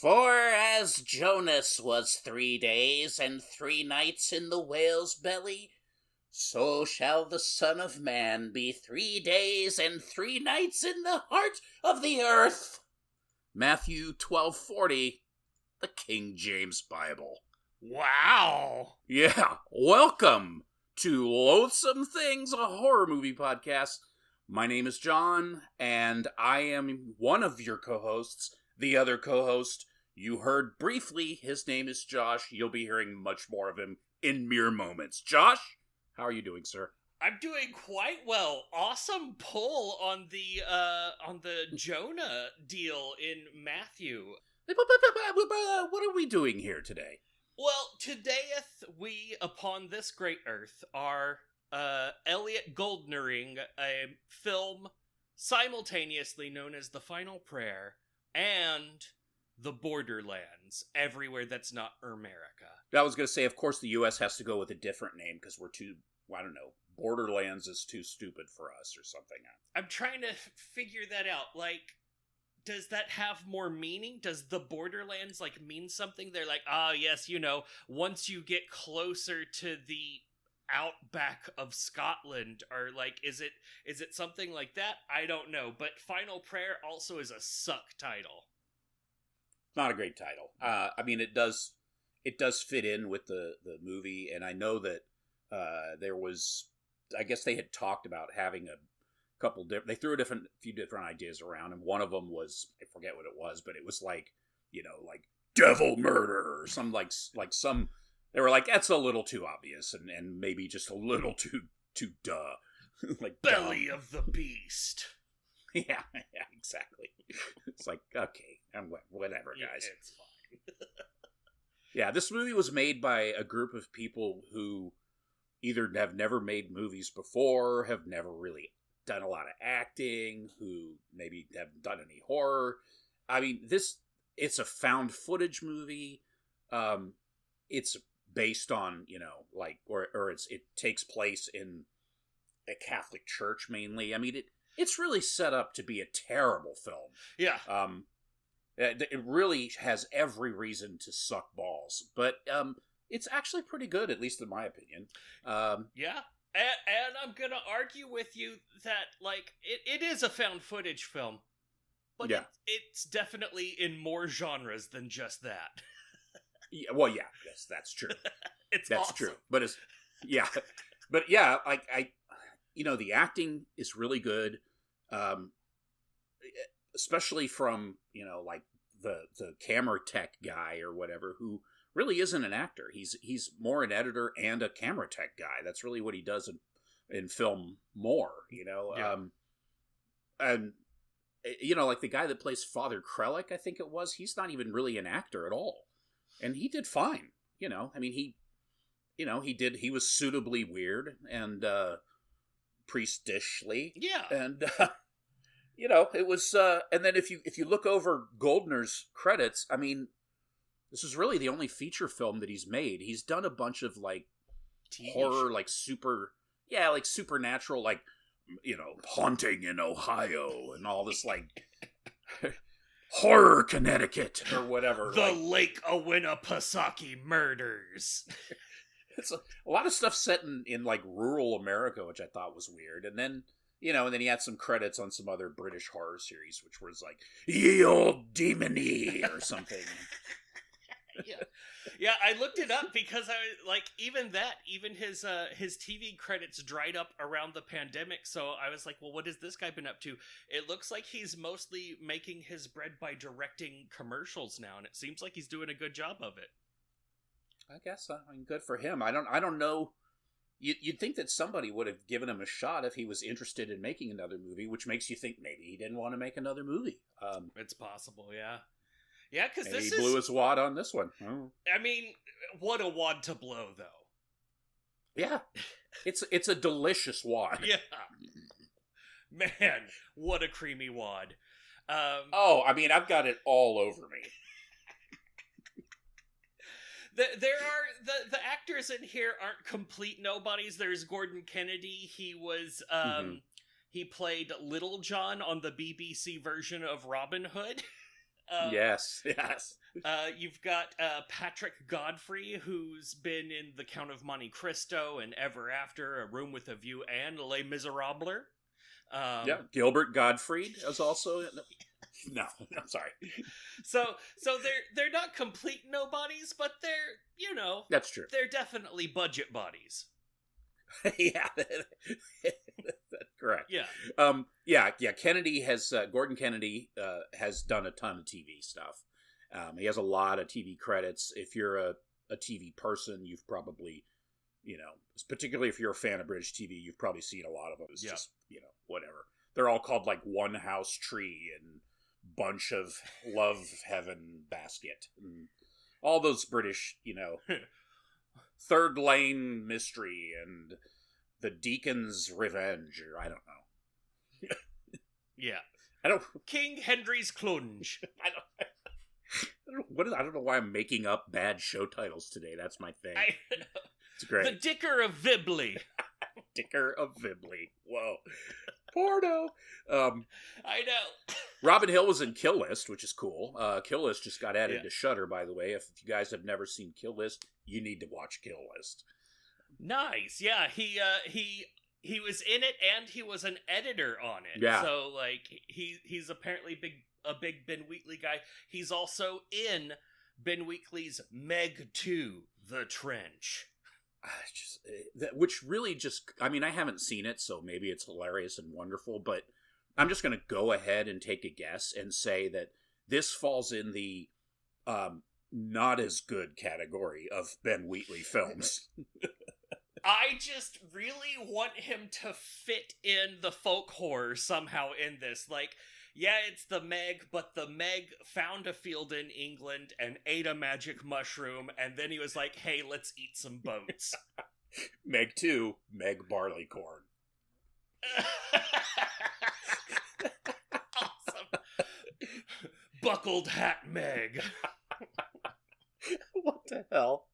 For as Jonas was 3 days and 3 nights in the whale's belly, so shall the Son of Man be 3 days and 3 nights in the heart of the earth. Matthew 12:40, the King James Bible. Wow! Yeah, welcome to Loathsome Things, a horror movie podcast. My name is John, and I am one of your co-hosts. The other co-host, you heard briefly, his name is Josh. You'll be hearing much more of him in mere moments. Josh, how are you doing, sir? I'm doing quite well. Awesome pull on the Jonah deal in Matthew. What are we doing here today? Well, todayeth we upon this great earth are Elliot Goldnering a film simultaneously known as The Final Prayer and The Borderlands, everywhere that's not America. I was going to say, of course, the U.S. has to go with a different name because we're too, I don't know, Borderlands is too stupid for us or something. I'm trying to figure that out. Like, does that have more meaning? Does the Borderlands, like, mean something? They're like, yes, once you get closer to the outback of Scotland, or, like, is it something like that? I don't know. But Final Prayer also is a suck title. Not a great title. I mean, it does fit in with the movie, and I know that there was, I guess they had talked about having a couple they threw a few different ideas around, and one of them was, I forget what it was, but it was like, like devil murder or some like some, they were like, that's a little too obvious and maybe just a little too duh. Like Belly dumb. of the Beast. Yeah, exactly. It's like, okay, whatever, guys. It's fine. Yeah, this movie was made by a group of people who either have never made movies before, have never really done a lot of acting, who maybe haven't done any horror. I mean, it's a found footage movie. It's based on, or it takes place in a Catholic church mainly. I mean, it's really set up to be a terrible film. Yeah. It really has every reason to suck balls, but it's actually pretty good, at least in my opinion. Yeah. And I'm gonna argue with you that, like, it is a found footage film, but yeah. It's definitely in more genres than just that. Yeah, well, yeah, yes, that's true. That's awesome. True, but the acting is really good, especially from like the camera tech guy or whatever, who really isn't an actor. He's more an editor and a camera tech guy. That's really what he does in film more, Yeah. And like the guy that plays Father Krellick, I think it was, he's not even really an actor at all. And he did fine. I mean, he was suitably weird and priestishly. Yeah. And it was and then if you look over Goldner's credits, I mean, this is really the only feature film that he's made. He's done a bunch of like TV horror, like like supernatural, like Haunting in Ohio and all this like Horror Connecticut or whatever. The Lake Winnipesaukee Murders. It's a lot of stuff set in like rural America, which I thought was weird. And then and then he had some credits on some other British horror series, which was like Ye Old Demony or something. Yeah, I looked it up because even his TV credits dried up around the pandemic, so I was like, well, what has this guy been up to? It looks like he's mostly making his bread by directing commercials now, and it seems like he's doing a good job of it. I guess, I mean, good for him. I don't know. You'd think that somebody would have given him a shot if he was interested in making another movie, which makes you think maybe he didn't want to make another movie. It's possible, yeah. Yeah, because he blew his wad on this one. Oh. I mean, what a wad to blow, though. Yeah, it's a delicious wad. Yeah, man, what a creamy wad. I mean, I've got it all over me. There are the actors in here aren't complete nobodies. There's Gordon Kennedy. He was he played Little John on the BBC version of Robin Hood. Yes, yes. You've got Patrick Godfrey, who's been in The Count of Monte Cristo and Ever After, A Room with a View, and Les Miserables. Yeah, Gilbert Gottfried is also... No, I'm sorry. So they're not complete nobodies, but they're, you know... That's true. They're definitely budget bodies. Yeah, that's correct. Yeah. Yeah. Kennedy has Gordon Kennedy has done a ton of TV stuff. He has a lot of TV credits. If you're a TV person, you've probably, particularly if you're a fan of British TV, you've probably seen a lot of them. It's just, whatever. They're all called like One House Tree and Bunch of Love Heaven Basket and all those British, Third Lane Mystery and The Deacon's Revenge, or I don't know. Yeah. King Henry's Clunge. I don't know why I'm making up bad show titles today. That's my thing. I know. It's great. The Dicker of Vibley. Dicker of Vibley. Whoa. Porno. I know. Robin Hill was in Kill List, which is cool. Kill List just got added to Shudder, by the way. If you guys have never seen Kill List, you need to watch Kill List. Nice. Yeah, he was in it and he was an editor on it. Yeah. So he's apparently a big Ben Wheatley guy. He's also in Ben Wheatley's Meg 2: The Trench. Which really just, I haven't seen it, so maybe it's hilarious and wonderful, but I'm just going to go ahead and take a guess and say that this falls in the not as good category of Ben Wheatley films. I just really want him to fit in the folk horror somehow in this. Like, yeah, it's the Meg, but the Meg found a field in England and ate a magic mushroom, and then he was like, hey, let's eat some boats. Meg 2, Meg Barleycorn. Awesome. Buckled hat Meg. What the hell?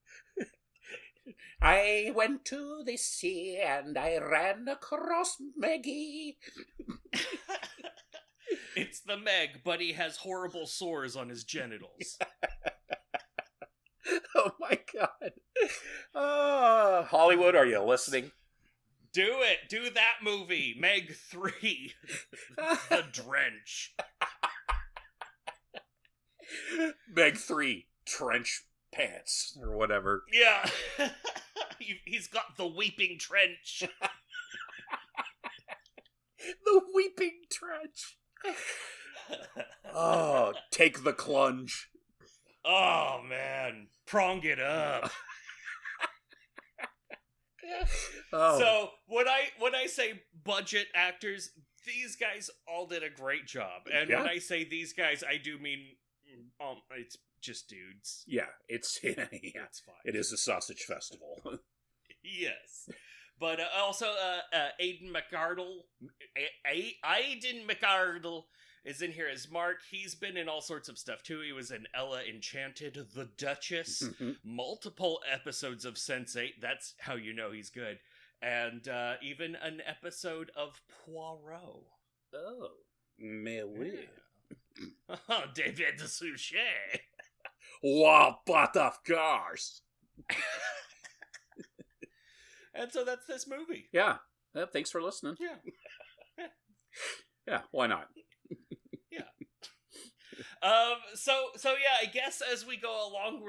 I went to the sea and I ran across Meggie. It's the Meg, but he has horrible sores on his genitals. Oh my god. Hollywood, are you listening? Do it. Do that movie. Meg 3. The Drench. Meg 3. Trench pants. Or whatever. Yeah. He's got the weeping trench. The weeping trench. Oh, take the clunge. Oh, man. Prong it up. Oh. So, when I say budget actors, these guys all did a great job. And when I say these guys, I do mean it's just dudes. Yeah, it's fine. It is a sausage festival. Yes. But also, Aidan McArdle is in here as Mark. He's been in all sorts of stuff, too. He was in Ella Enchanted, The Duchess, multiple episodes of Sense8. That's how you know he's good. And even an episode of Poirot. Oh. Mais oui. Oh, David Suchet. Wow, but of course. And so that's this movie. Yeah. Thanks for listening. Yeah. Yeah, why not? Yeah. So yeah, I guess as we go along,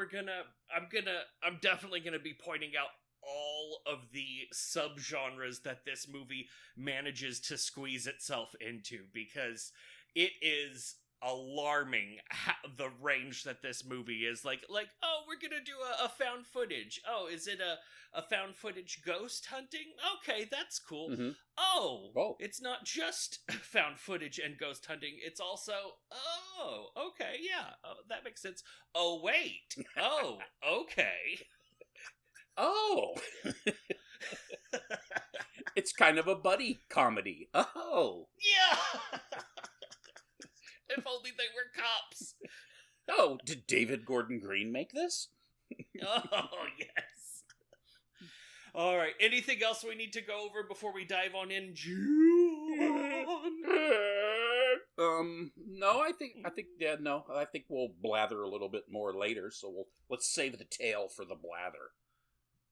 I'm definitely gonna be pointing out all of the subgenres that this movie manages to squeeze itself into, because it is alarming the range that this movie is. Like, oh, we're gonna do a found footage. Oh, is it a found footage ghost hunting? Okay, that's cool. Mm-hmm. Oh, it's not just found footage and ghost hunting. It's also, oh, okay, yeah, that makes sense. Oh, wait. Oh, okay. Oh. It's kind of a buddy comedy. Oh. Yeah. If only they were cops. Oh, did David Gordon Green make this? Oh, yes. All right. Anything else we need to go over before we dive on in, June? No, I think, no, I think we'll blather a little bit more later, so let's save the tale for the blather.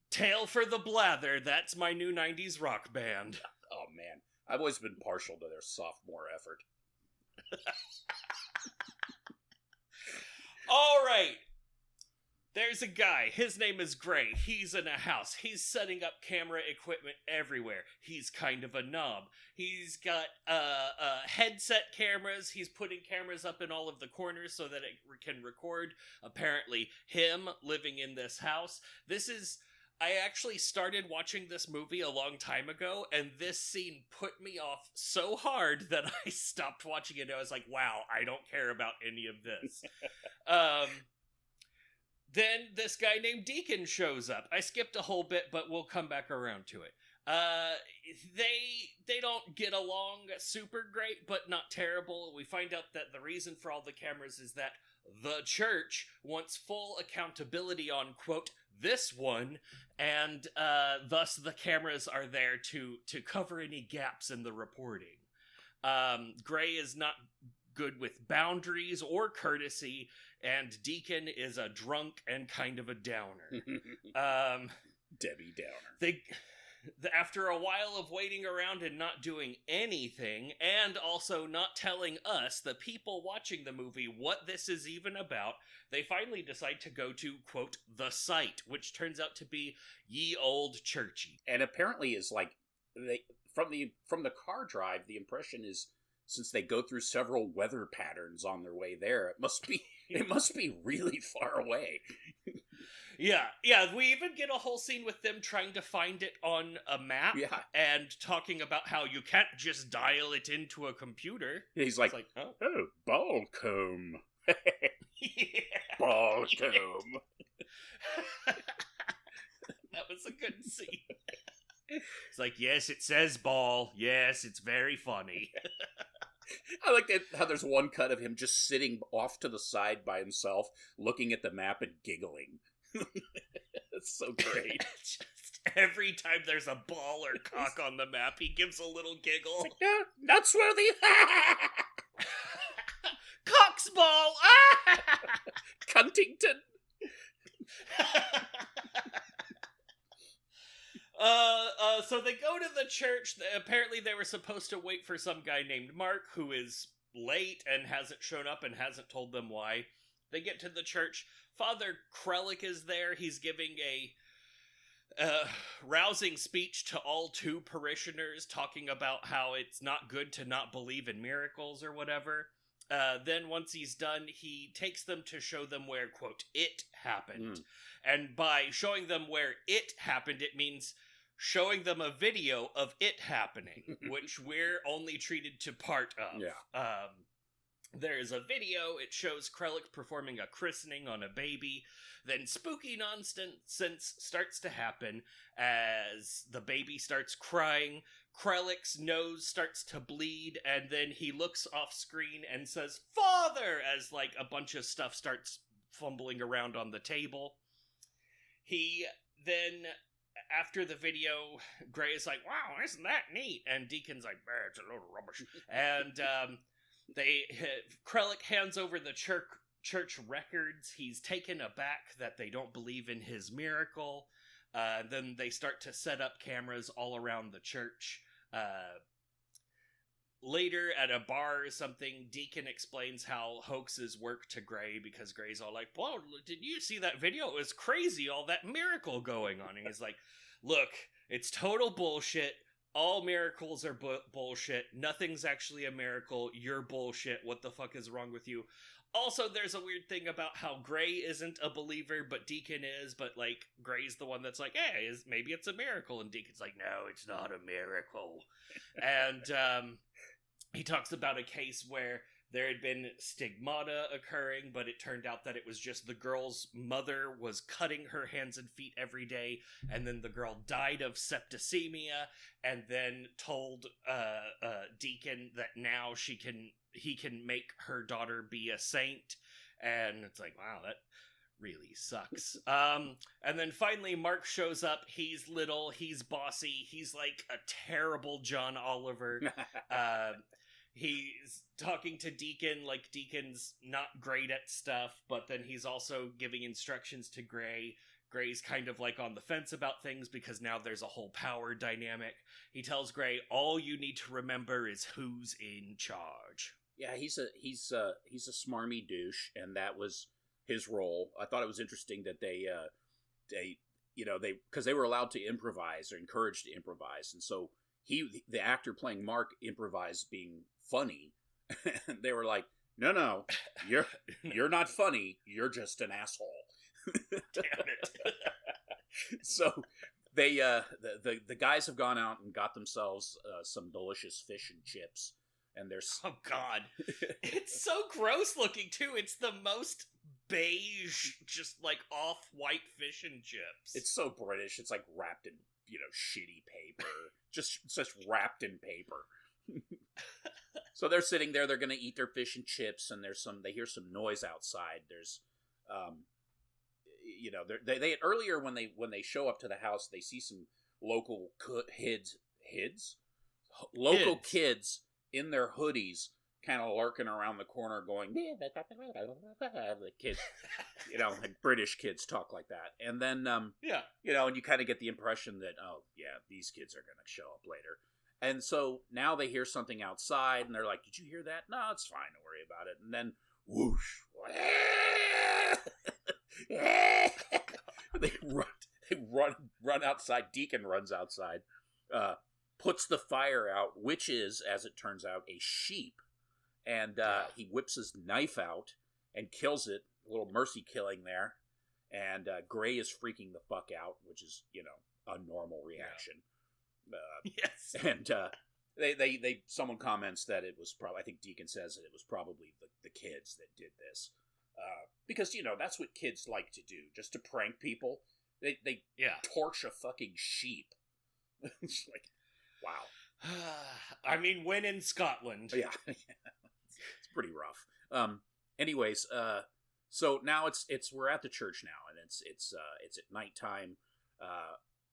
Tale for the Blather, that's my new 90s rock band. Oh, man. I've always been partial to their sophomore effort. All right. There's a guy. His name is Gray. He's in a house. He's setting up camera equipment everywhere. He's kind of a knob. He's got headset cameras. He's putting cameras up in all of the corners so that it can record, apparently, him living in this house. I actually started watching this movie a long time ago, and this scene put me off so hard that I stopped watching it. I was like, wow, I don't care about any of this. Then this guy named Deacon shows up. I skipped a whole bit, but we'll come back around to it. They don't get along super great, but not terrible. We find out that the reason for all the cameras is that the church wants full accountability on, quote, this one, and thus the cameras are there to cover any gaps in the reporting. Gray is not good with boundaries or courtesy, and Deacon is a drunk and kind of a downer. Debbie Downer. After a while of waiting around and not doing anything, and also not telling us, the people watching the movie, what this is even about, they finally decide to go to, quote, the site, which turns out to be ye old churchy. And apparently is like, from the car drive, the impression is, since they go through several weather patterns on their way there, it must be really far away. Yeah, we even get a whole scene with them trying to find it on a map, and talking about how you can't just dial it into a computer. He's like, oh, ball comb. Ball comb. That was a good scene. It's like, yes, it says ball. Yes, it's very funny. I like that, how there's one cut of him just sitting off to the side by himself, looking at the map and giggling. That's so great. Just every time there's a ball or cock on the map, he gives a little giggle. It's like, Nutsworthy! Cock's ball! Cuntington! So they go to the church. Apparently they were supposed to wait for some guy named Mark, who is late and hasn't shown up and hasn't told them why. They get to the church. Father Krellick is there. He's giving a rousing speech to all two parishioners, talking about how it's not good to not believe in miracles or whatever. Then once he's done, he takes them to show them where, quote, it happened. And by showing them where it happened, it means showing them a video of it happening, which we're only treated to part of. Yeah. There is a video. It shows Krellick performing a christening on a baby. Then spooky nonsense starts to happen as the baby starts crying. Krellick's nose starts to bleed, and then he looks off screen and says, "Father!" as like a bunch of stuff starts fumbling around on the table. He then, after the video, Gray is like, "Wow, isn't that neat?" And Deacon's like, "It's a load of rubbish." And Krellick hands over the church records. He's taken aback that they don't believe in his miracle. Then they start to set up cameras all around the church. Later, at a bar or something, Deacon explains how hoaxes work to Gray, because Gray's all like, "Whoa, did you see that video? It was crazy, all that miracle going on." And he's like, "Look, it's total bullshit. All miracles are bullshit. Nothing's actually a miracle. You're bullshit. What the fuck is wrong with you?" Also, there's a weird thing about how Gray isn't a believer, but Deacon is, but, like, Gray's the one that's like, "Hey, maybe it's a miracle," and Deacon's like, "No, it's not a miracle." And, he talks about a case where there had been stigmata occurring, but it turned out that it was just the girl's mother was cutting her hands and feet every day, and then the girl died of septicemia, and then told Deacon that now he can make her daughter be a saint. And it's like, wow, that really sucks. And then finally Mark shows up. He's little, he's bossy, he's like a terrible John Oliver. he's talking to Deacon, like Deacon's not great at stuff, but then he's also giving instructions to Gray. Gray's kind of like on the fence about things because now there's a whole power dynamic. He tells Gray, all you need to remember is who's in charge. Yeah, he's a smarmy douche, and that was his role. I thought it was interesting that they because they were allowed to improvise or encouraged to improvise, and so the actor playing Mark improvised being funny. And they were like, no, you're not funny, you're just an asshole. Damn it. So they the guys have gone out and got themselves some delicious fish and chips, and there's oh god, it's so gross looking too. It's the most beige, just like off-white fish and chips. It's so British. It's like wrapped in shitty paper, just wrapped in paper. So they're sitting there. They're gonna eat their fish and chips, and they hear some noise outside. There's they earlier when they show up to the house, they see some local kids in their hoodies, kind of lurking around the corner, going the kids, like British kids talk like that, and then and you kind of get the impression that these kids are gonna show up later, and so now they hear something outside, and they're like, "Did you hear that? No, it's fine. Don't worry about it." And then whoosh. They run outside. Deacon runs outside, puts the fire out, which is, as it turns out, a sheep, and he whips his knife out and kills it. A little mercy killing there, and Gray is freaking the fuck out, which is a normal reaction. Yes, and someone comments that it was probably, I think Deacon says that it was probably the kids that did this. Because, that's what kids like to do, just to prank people. They torch a fucking sheep. It's like, wow. I mean, when in Scotland. Yeah. It's pretty rough. Anyways, so now we're at the church now, and it's at nighttime.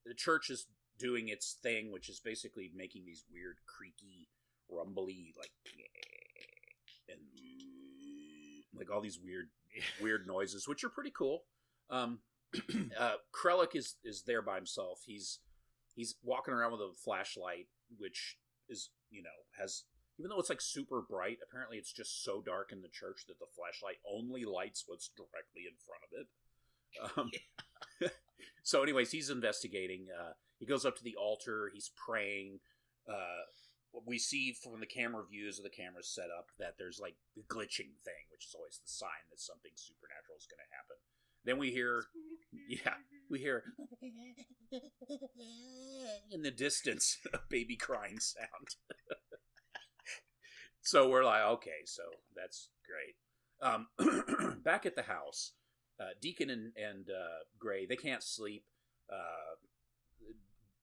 The church is doing its thing, which is basically making these weird, creaky, rumbly, and all these weird noises, which are pretty cool. Krellick is there by himself. He's walking around with a flashlight, which is has, even though it's super bright, apparently it's just so dark in the church that the flashlight only lights what's directly in front of it. So anyways, he's investigating. He goes up to the altar. He's praying. We see from the camera views of the cameras set up that there's the glitching thing, which is always the sign that something supernatural is going to happen. Then we hear in the distance a baby crying sound. So we're like, okay, so that's great. Back at the house, Deacon and Gray, they can't sleep.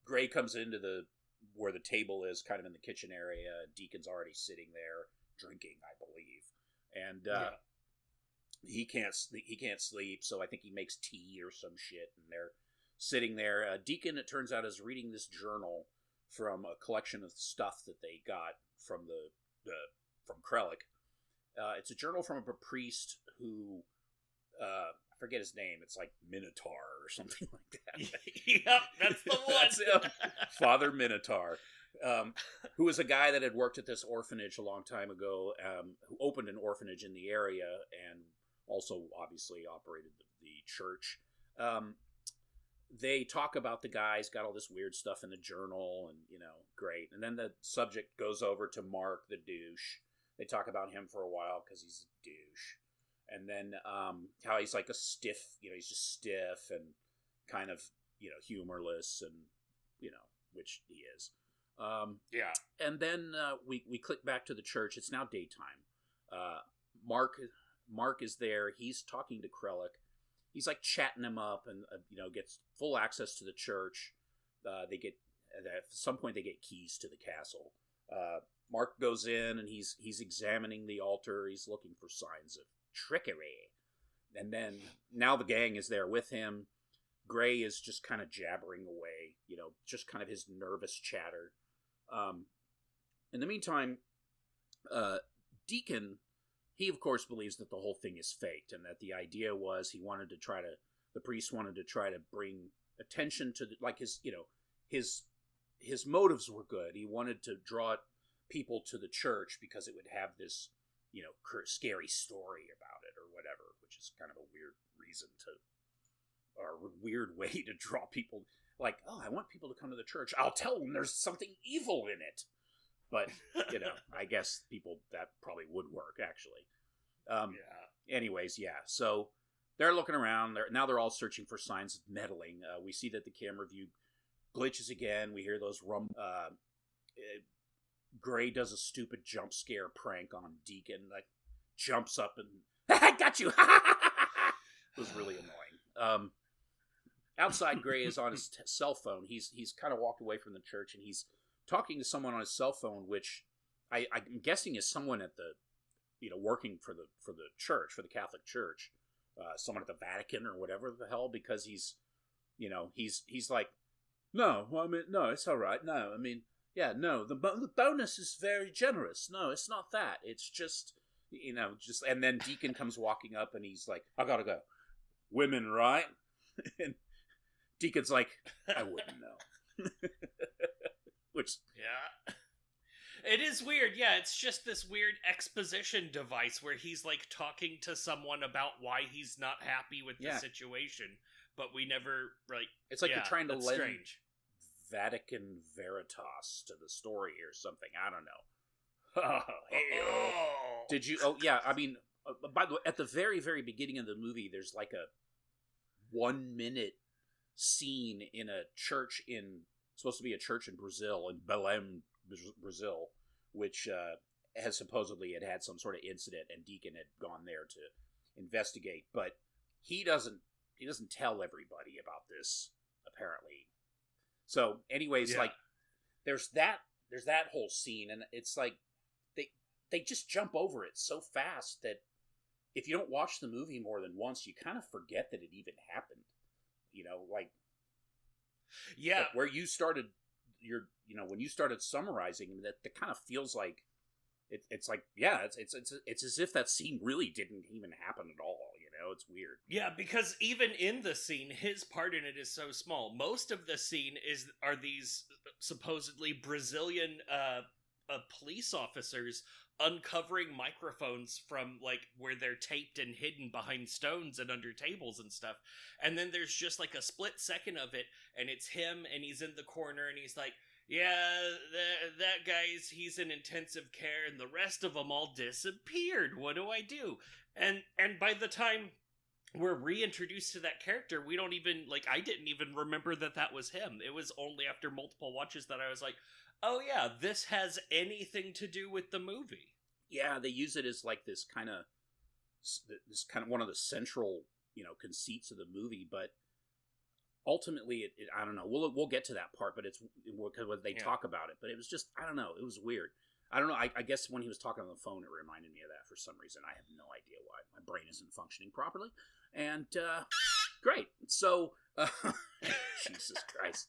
Gray comes into where the table is, kind of in the kitchen area. Deacon's already sitting there drinking, I believe, and he can't sleep. So I think he makes tea or some shit, and they're sitting there. Deacon, it turns out, is reading this journal from a collection of stuff that they got from from Krellick. It's a journal from a priest who I forget his name. It's like Minotaur or something like that. Yep, that's the one. That's him. Father Minotaur, who was a guy that had worked at this orphanage a long time ago, who opened an orphanage in the area and also obviously operated the church. They talk about the guy's got all this weird stuff in the journal, and great. And then the subject goes over to Mark, the douche. They talk about him for a while because he's a douche. And then how he's like a stiff, he's just stiff and kind of, humorless, and, which he is. Yeah. And then we click back to the church. It's now daytime. Mark is there. He's talking to Krellick. He's chatting him up, and gets full access to the church. They get at some point they get keys to the castle. Mark goes in, and he's examining the altar. He's looking for signs of trickery. And then now the gang is there with him. Gray is just kind of jabbering away, just kind of his nervous chatter. In the meantime, Deacon, he of course believes that the whole thing is faked, and that the idea was the priest wanted to try to bring attention to his motives were good. He wanted to draw people to the church because it would have this, scary story about it or whatever, which is kind of a weird reason or a weird way to draw people. Like, oh, I want people to come to the church. I'll tell them there's something evil in it. But, I guess that probably would work, actually. Anyways, yeah. So they're looking around. Now they're all searching for signs of meddling. We see that the camera view glitches again. We hear those Gray does a stupid jump scare prank on Deacon. Like, jumps up and, I got you! It was really annoying. Outside, Gray is on his cell phone. He's kind of walked away from the church, and he's talking to someone on his cell phone, which I'm guessing is someone at the, working for the church, for the Catholic Church, someone at the Vatican or whatever the hell, because he's like, no, it's all right. No, the bonus is very generous. No, it's not that. It's just, and then Deacon comes walking up, and he's like, I gotta go. Women, right? And Deacon's like, I wouldn't know. Which, yeah, it is weird. Yeah, it's just this weird exposition device where he's like talking to someone about why he's not happy with the situation, but we never It's like you're trying to lend strange. Vatican Veritas to the story or something. I don't know. Did you? Oh, yeah. I mean, by the way, at the very, very beginning of the movie, there's like a 1-minute scene in a church supposed to be a church in Brazil, in Belém, Brazil, which has supposedly had some sort of incident, and Deacon had gone there to investigate. But he doesn't tell everybody about this, apparently. So, anyways, there's that whole scene, and it's like they just jump over it so fast that if you don't watch the movie more than once, you kind of forget that it even happened. Yeah, where you started when you started summarizing, that kind of feels like it's like, yeah, it's as if that scene really didn't even happen at all. It's weird. Yeah, because even in the scene, his part in it is so small. Most of the scene are these supposedly Brazilian police officers uncovering microphones from where they're taped and hidden behind stones and under tables and stuff. And then there's just a split second of it, and it's him, and he's in the corner, and he's like, yeah, that guy's, he's in intensive care, and the rest of them all disappeared. What do I do? And by the time we're reintroduced to that character, we don't even, I didn't even remember that was him. It was only after multiple watches that I was like, oh yeah, this has anything to do with the movie. Yeah, they use it as this kind of one of the central, conceits of the movie, but ultimately, I don't know. We'll get to that part, but it's because they talk about it. But it was just, I don't know. It was weird. I don't know. I guess when he was talking on the phone, it reminded me of that for some reason. I have no idea why. My brain isn't functioning properly. And great. So, Jesus Christ.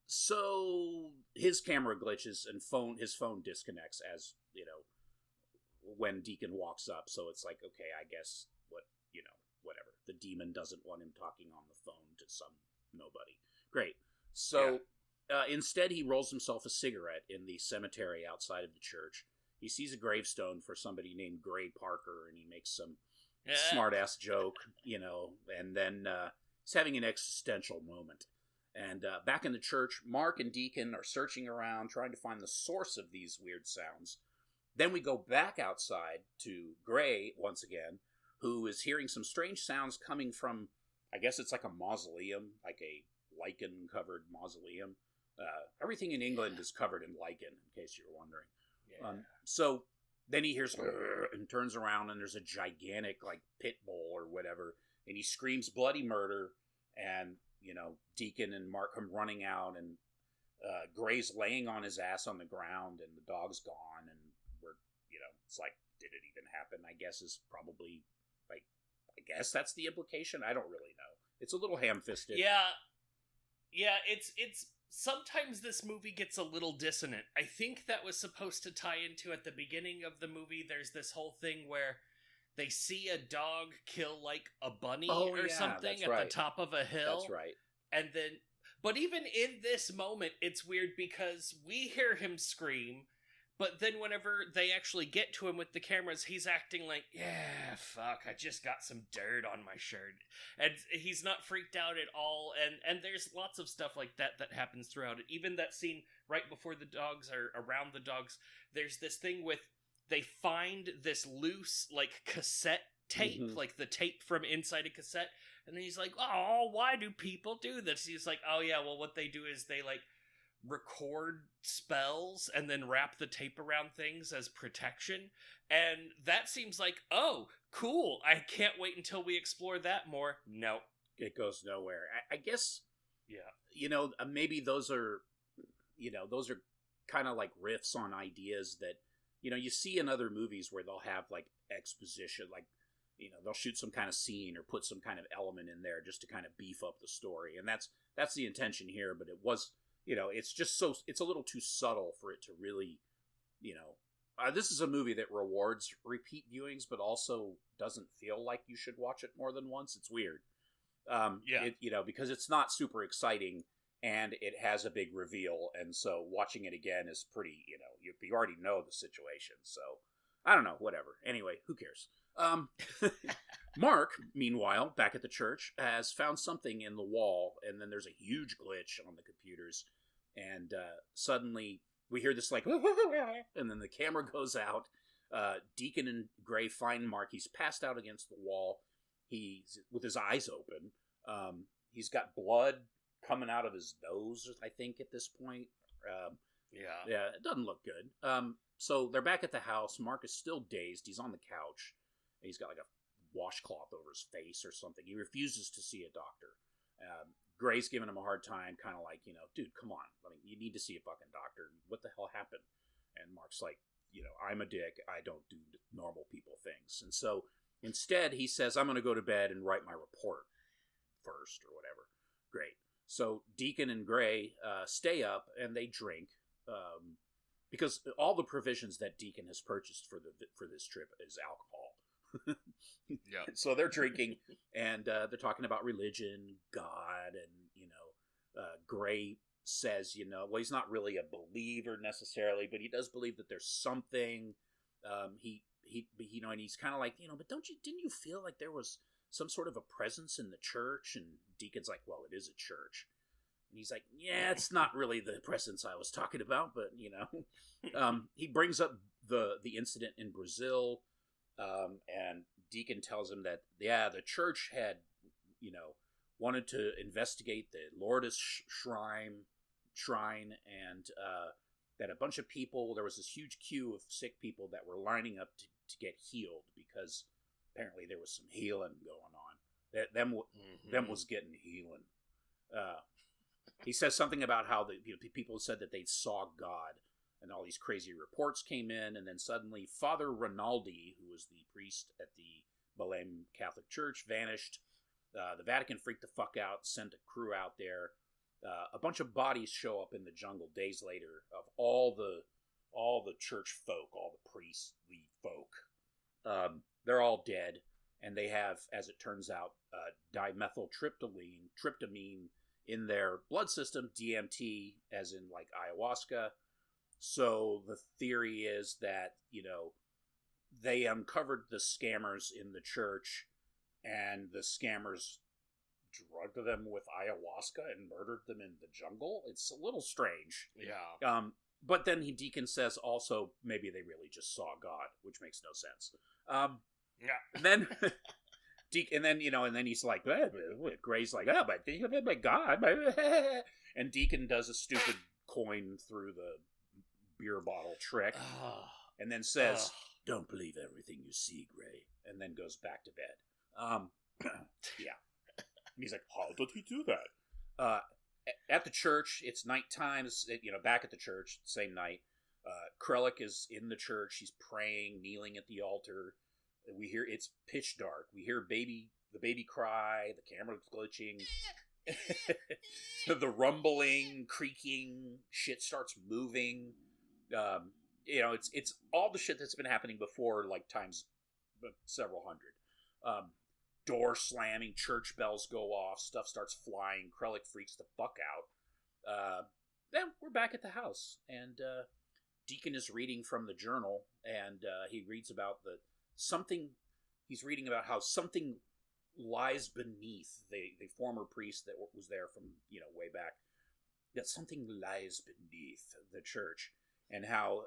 So his camera glitches and his phone disconnects as when Deacon walks up. So it's like, okay, I guess whatever. The demon doesn't want him talking on the phone to some nobody. Great. So instead, he rolls himself a cigarette in the cemetery outside of the church. He sees a gravestone for somebody named Gray Parker, and he makes some smart-ass joke, and then he's having an existential moment. And back in the church, Mark and Deacon are searching around, trying to find the source of these weird sounds. Then we go back outside to Gray, once again, who is hearing some strange sounds coming from, I guess it's like a mausoleum, like a lichen-covered mausoleum. Everything in England is covered in lichen, in case you're wondering. Yeah. So then he hears and turns around, and there's a gigantic pit bull or whatever, and he screams bloody murder, and Deacon and Mark come running out, and Gray's laying on his ass on the ground, and the dog's gone, and we're it's like, did it even happen? I guess is probably I guess that's the implication. I don't really know. It's a little ham-fisted. Yeah, it's sometimes this movie gets a little dissonant. I think that was supposed to tie into, at the beginning of the movie, there's this whole thing where they see a dog kill, like, a bunny or something at the top of a hill. That's right. And then, but even in this moment, it's weird because we hear him scream, but then whenever they actually get to him with the cameras, he's acting like, yeah, fuck, I just got some dirt on my shirt. And he's not freaked out at all, and there's lots of stuff like that that happens throughout it. Even that scene right before the dogs are around the dogs, there's this thing with, they find this loose, like, cassette tape, like the tape from inside a cassette, and then he's like, oh, why do people do this? He's like, oh yeah, well, what they do is they, like, record spells and then wrap the tape around things as protection, and that seems like, oh, cool, I can't wait until we explore that more. No. It goes nowhere. I guess, yeah, maybe those are kind of like riffs on ideas that, you see in other movies where they'll have, like, exposition, like, they'll shoot some kind of scene or put some kind of element in there just to kind of beef up the story, and that's the intention here, but it was, it's just it's a little too subtle for it to really, this is a movie that rewards repeat viewings, but also doesn't feel like you should watch it more than once. It's weird. Because it's not super exciting, and it has a big reveal, and so watching it again is pretty, you already know the situation, so I don't know, whatever. Anyway, who cares? Mark, meanwhile, back at the church, has found something in the wall, and then there's a huge glitch on the computers, and suddenly we hear this, like, and then the camera goes out. Deacon and Gray find Mark. He's passed out against the wall. He's with his eyes open. He's got blood coming out of his nose, I think, at this point. Yeah, it doesn't look good. So they're back at the house. Mark is still dazed. He's on the couch. He's got, like, a washcloth over his face or something. He refuses to see a doctor. Gray's giving him a hard time, kind of like, dude, come on. I mean, you need to see a fucking doctor. What the hell happened? And Mark's like, I'm a dick. I don't do normal people things. And so instead, he says, I'm going to go to bed and write my report first or whatever. Great. So Deacon and Gray stay up and they drink because all the provisions that Deacon has purchased for this trip is alcohol. Yeah. So they're drinking and they're talking about religion, God, and Gray says, well, he's not really a believer necessarily, but he does believe that there's something. He and he's kind of like, but didn't you feel like there was some sort of a presence in the church? And Deacon's like, well, it is a church. And he's like, yeah, it's not really the presence I was talking about, but he brings up the incident in Brazil. And Deacon tells him that, the church had, wanted to investigate the Lourdes shrine, and that a bunch of people, there was this huge queue of sick people that were lining up to get healed because apparently there was some healing going on. Them was getting healing. He says something about how the people said that they saw God. And all these crazy reports came in, and then suddenly Father Rinaldi, who was the priest at the Belém Catholic Church, vanished. The Vatican freaked the fuck out, sent a crew out there. A bunch of bodies show up in the jungle days later of all the church folk, all the priestly folk. They're all dead, and they have, as it turns out, tryptamine in their blood system, DMT, as in like ayahuasca. So the theory is that, they uncovered the scammers in the church, and the scammers drugged them with ayahuasca and murdered them in the jungle. It's a little strange. Yeah. But then Deacon says also maybe they really just saw God, which makes no sense. And then and then he's like, Gray's like, oh, but God, and Deacon does a stupid coin through the beer bottle trick, and then says, don't believe everything you see, Gray, and then goes back to bed. Yeah. And he's like, how did he do that? At the church, it's nighttime, back at the church, same night. Krellick is in the church, he's praying, kneeling at the altar. We hear, it's pitch dark. We hear the baby cry, the camera's glitching. The rumbling, creaking, shit starts moving. It's all the shit that's been happening before, like times several hundred. Door slamming, church bells go off, stuff starts flying, Krellick freaks the fuck out. Then we're back at the house, and Deacon is reading from the journal, and he reads about he's reading about how something lies beneath the former priest that was there from, way back, that something lies beneath the church, and how,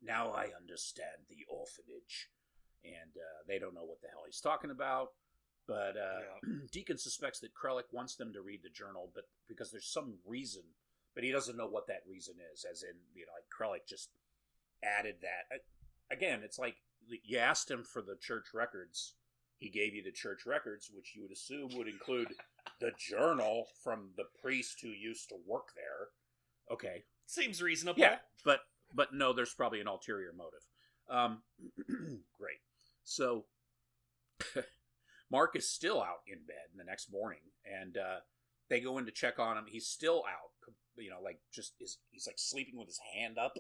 now I understand the orphanage. And they don't know what the hell he's talking about. But Deacon suspects that Krellick wants them to read the journal, but because there's some reason, but he doesn't know what that reason is. As in, like Krellick just added that. Again, it's like you asked him for the church records. He gave you the church records, which you would assume would include the journal from the priest who used to work there. Okay. Seems reasonable. Yeah, but no, there's probably an ulterior motive. Great. So, Mark is still out in bed the next morning, and they go in to check on him. He's still out, he's like sleeping with his hand up.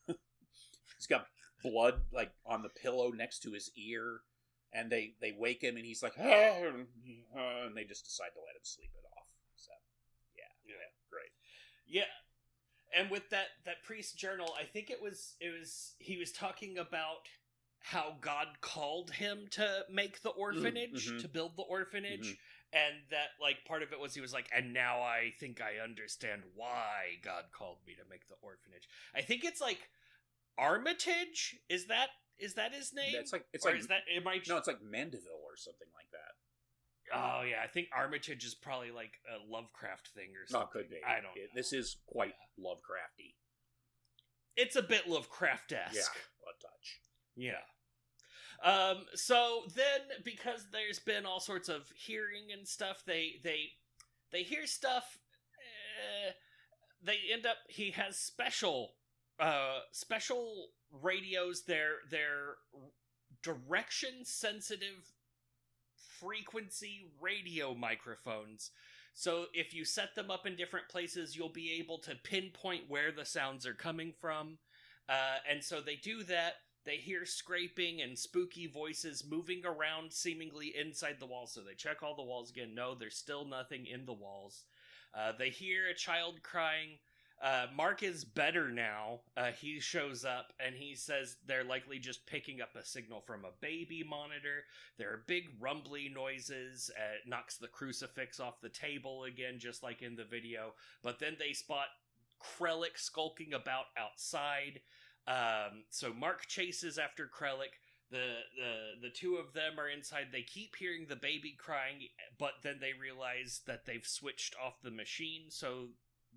He's got blood like on the pillow next to his ear, and they wake him, and he's like, and they just decide to let him sleep it off. So, yeah, great. Yeah. And with that priest journal, I think he was talking about how God called him to make the orphanage, to build the orphanage, and that, like, part of it was he was like, and now I think I understand why God called me to make the orphanage. I think it's like Armitage. Is that his name? Yeah, it's like no, it's like Mandeville or something like that. Oh yeah, I think Armitage is probably like a Lovecraft thing or something. Oh, could be. I don't know. This is quite Lovecrafty. It's a bit Lovecraft-esque. Yeah, a touch. Yeah. So then, because there's been all sorts of hearing and stuff, they hear stuff. They end up. He has special radios. They're direction sensitive frequency radio microphones. So if you set them up in different places, you'll be able to pinpoint where the sounds are coming from. And so they do that. They hear scraping and spooky voices moving around seemingly inside the walls. So they check all the walls again. No, there's still nothing in the walls. They hear a child crying. Mark is better now. He shows up and he says they're likely just picking up a signal from a baby monitor. There are big rumbly noises. It knocks the crucifix off the table again, just like in the video. But then they spot Krellick skulking about outside. So Mark chases after Krellick. The two of them are inside. They keep hearing the baby crying, but then they realize that they've switched off the machine. So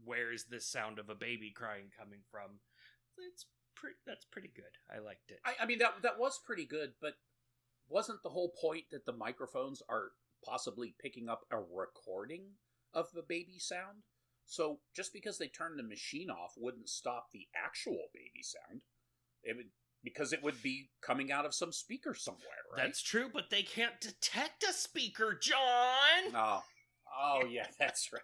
where is this sound of a baby crying coming from? That's pretty good. I liked it. I mean, that was pretty good, but wasn't the whole point that the microphones are possibly picking up a recording of the baby sound? So just because they turned the machine off wouldn't stop the actual baby sound. Because it would be coming out of some speaker somewhere, right? That's true, but they can't detect a speaker, John! Oh yeah, that's right.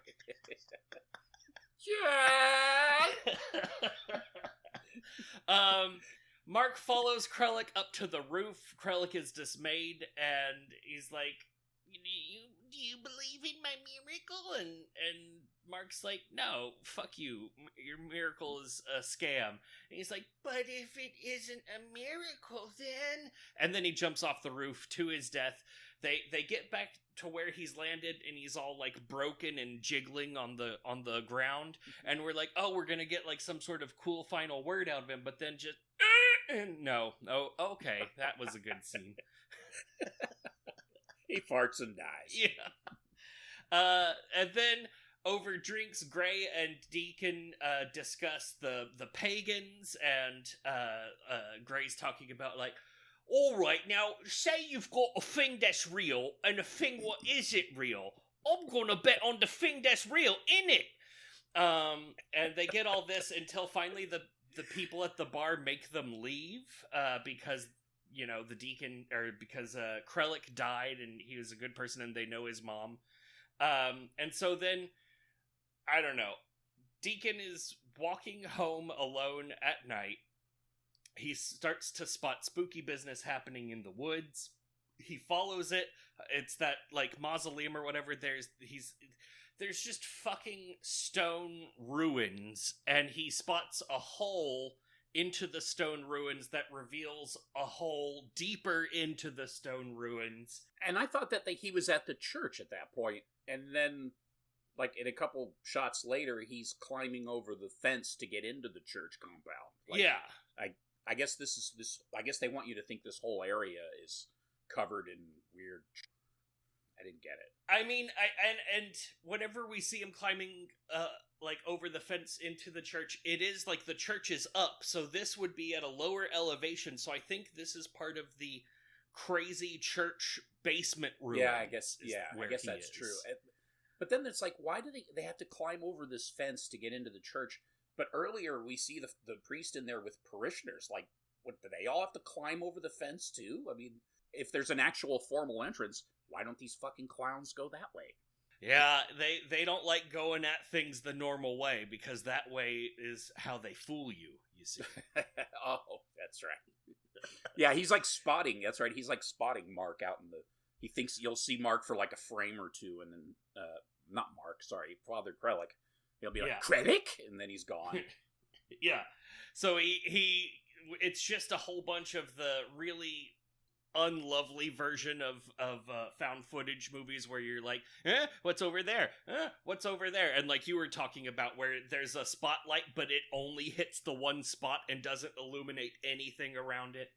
John! Mark follows Krellick up to the roof. Krellick is dismayed, and he's like, do you believe in my miracle? And Mark's like, no, fuck you. Your miracle is a scam. And he's like, but if it isn't a miracle, then... And then he jumps off the roof to his death. They get back to where he's landed, and he's all, like, broken and jiggling on the ground. And we're like, oh, we're gonna get, like, some sort of cool final word out of him, but then just... And no. Oh, okay. That was a good scene. He farts and dies. Yeah. And then... Over drinks, Gray and Deacon discuss the pagans, and Gray's talking about, like, all right, now, say you've got a thing that's real and a thing what isn't real. I'm gonna bet on the thing that's real, innit? And they get all this until finally the people at the bar make them leave, because, you know, the Deacon, or because Krellick died and he was a good person and they know his mom. And so then, I don't know, Deacon is walking home alone at night. He starts to spot spooky business happening in the woods. He follows it. It's that, like, mausoleum or whatever. There's just fucking stone ruins, and he spots a hole into the stone ruins that reveals a hole deeper into the stone ruins. And I thought that he was at the church at that point, and then, like, in a couple shots later, he's climbing over the fence to get into the church compound. Like, yeah. I guess I guess they want you to think this whole area is covered in weird. I didn't get it. I mean, and whenever we see him climbing, like, over the fence into the church, it is like the church is up, so this would be at a lower elevation. So I think this is part of the crazy church basement room. Yeah, I guess that's true. But then it's like, why do they have to climb over this fence to get into the church? But earlier we see the priest in there with parishioners. Like, what, do they all have to climb over the fence too? I mean, if there's an actual formal entrance, why don't these fucking clowns go that way? Yeah, they don't like going at things the normal way, because that way is how they fool you, you see. Oh, that's right. Yeah, he's like spotting. That's right. He's like spotting Mark out in the... He thinks you'll see Mark for like a frame or two, and then... not Mark, sorry, Father Krellick. He'll be like, Krellick? And then he's gone. Yeah. So he it's just a whole bunch of the really unlovely version of found footage movies where you're like, what's over there? What's over there? And like you were talking about, where there's a spotlight, but it only hits the one spot and doesn't illuminate anything around it.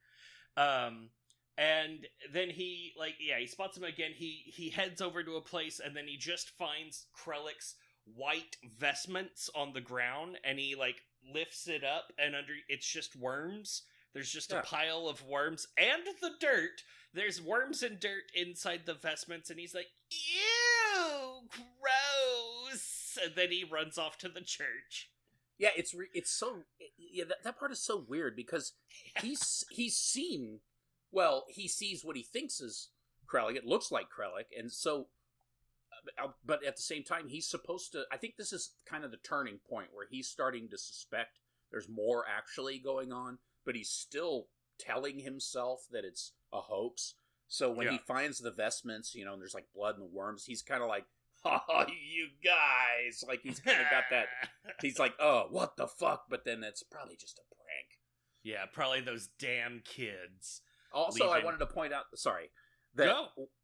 And then he spots him again. He heads over to a place, and then he just finds Krellick's white vestments on the ground, and he like lifts it up, and under it's just worms. There's just a pile of worms and the dirt. There's worms and dirt inside the vestments, and he's like, ew, gross. And then he runs off to the church. Yeah, it's so... Yeah, that part is so weird, because he's seen... Well, he sees what he thinks is Krellick. It looks like Krellick, and so... But at the same time, he's supposed to... I think this is kind of the turning point where he's starting to suspect there's more actually going on, but he's still telling himself that it's a hoax. So when he finds the vestments, and there's like blood and the worms, he's kind of like, oh, you guys. Like, he's kind of got that... He's like, oh, what the fuck? But then that's probably just a prank. Yeah, probably those damn kids. Also, I wanted to point out, that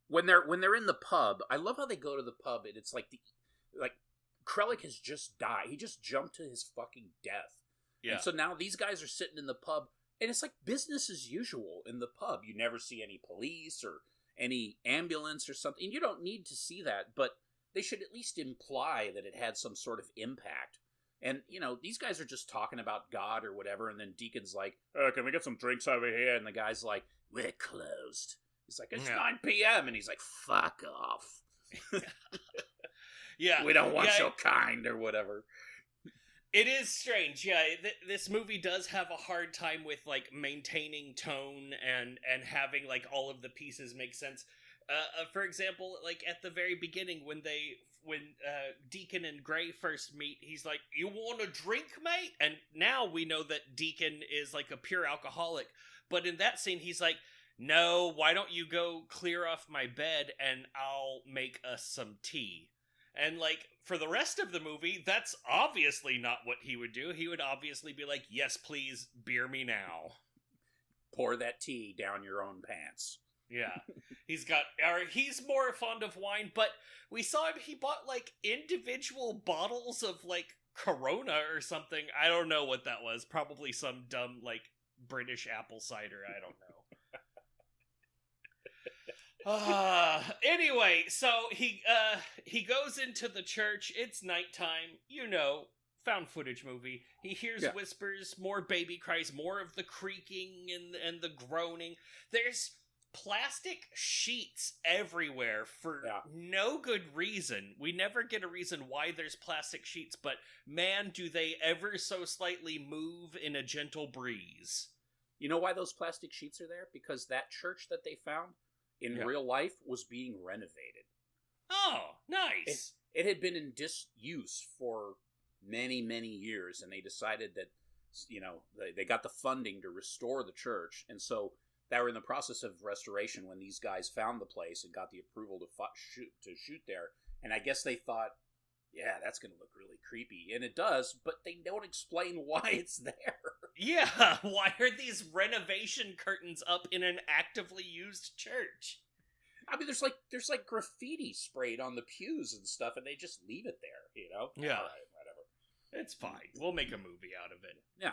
when they're in the pub, I love how they go to the pub, and it's like Krellick has just died. He just jumped to his fucking death. Yeah. And so now these guys are sitting in the pub, and it's like business as usual in the pub. You never see any police or any ambulance or something. You don't need to see that, but they should at least imply that it had some sort of impact. And, these guys are just talking about God or whatever, and then Deacon's like, can we get some drinks over here? And the guy's like, we're closed. He's like, it's 9 p.m. And he's like, fuck off. Yeah. We don't want your kind or whatever. It is strange, yeah. This movie does have a hard time with, like, maintaining tone and having, like, all of the pieces make sense. For example, like, at the very beginning, when Deacon and Gray first meet, he's like, you want a drink, mate? And now we know that Deacon is, like, a pure alcoholic. But in that scene, he's like, no, why don't you go clear off my bed and I'll make us some tea? And, like, for the rest of the movie, that's obviously not what he would do. He would obviously be like, yes, please, beer me now. Pour that tea down your own pants. Yeah. He's more fond of wine, but we saw him, he bought, like, individual bottles of, like, Corona or something. I don't know what that was. Probably some dumb, like, British apple cider. I don't know. Anyway, so he goes into the church. It's nighttime. Found footage movie. He hears whispers, more baby cries, more of the creaking and the groaning. There's plastic sheets everywhere for no good reason. We never get a reason why there's plastic sheets, but man, do they ever so slightly move in a gentle breeze. You know why those plastic sheets are there? Because that church that they found in real life was being renovated. Oh, nice. It had been in disuse for many, many years, and they decided that, they got the funding to restore the church, and so they were in the process of restoration when these guys found the place and got the approval to shoot there. And I guess they thought, yeah, that's going to look really creepy. And it does, but they don't explain why it's there. Yeah, why are these renovation curtains up in an actively used church? I mean, there's like graffiti sprayed on the pews and stuff, and they just leave it there, Yeah. All right, whatever. It's fine. We'll make a movie out of it. Yeah.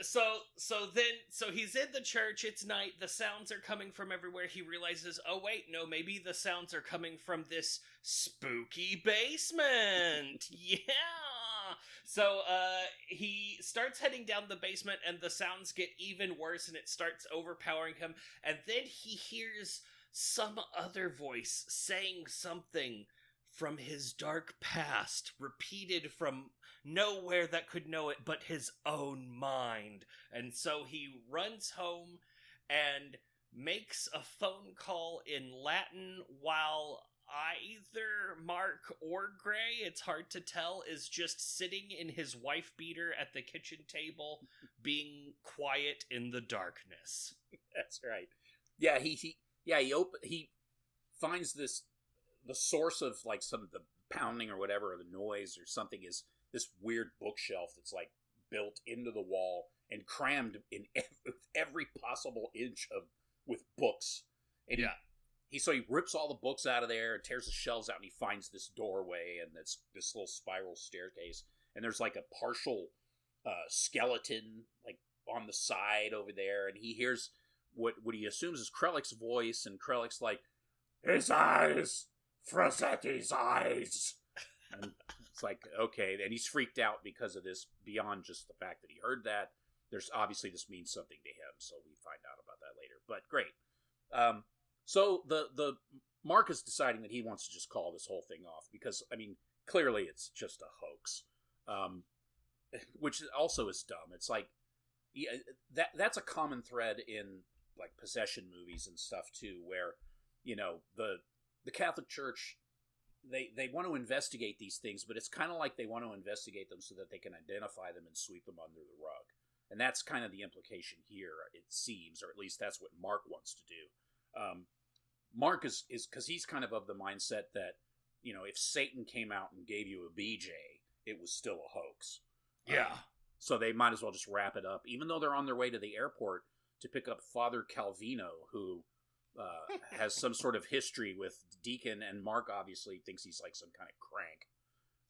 So he's in the church, it's night, the sounds are coming from everywhere. He realizes, oh wait, no, maybe the sounds are coming from this spooky basement. Yeah. So, he starts heading down the basement and the sounds get even worse and it starts overpowering him. And then he hears some other voice saying something from his dark past, repeated from nowhere that could know it but his own mind. And so he runs home and makes a phone call in Latin while either Mark or Gray, it's hard to tell, is just sitting in his wife beater at the kitchen table, being quiet in the darkness. That's right. Yeah, he finds the source of like some of the pounding or whatever, or the noise or something, is this weird bookshelf that's like built into the wall and crammed in every possible inch with books. And so he rips all the books out of there and tears the shelves out, and he finds this doorway and this little spiral staircase, and there's like a partial skeleton like on the side over there, and he hears what he assumes is Krellick's voice, and Krellick's like, "His eyes! Frasetti's eyes!" And it's like, okay, and he's freaked out because of this, beyond just the fact that he heard that. There's obviously this means something to him, so we find out about that later. But great. So the Mark is deciding that he wants to just call this whole thing off because, I mean, clearly it's just a hoax, which also is dumb. It's like, yeah, that's a common thread in like possession movies and stuff too, where the Catholic Church, they want to investigate these things, but it's kind of like they want to investigate them so that they can identify them and sweep them under the rug. And that's kind of the implication here, it seems, or at least that's what Mark wants to do. Mark is because he's kind of the mindset that, if Satan came out and gave you a BJ, it was still a hoax. Yeah. So they might as well just wrap it up, even though they're on their way to the airport to pick up Father Calvino, who has some sort of history with Deacon, and Mark obviously thinks he's like some kind of crank.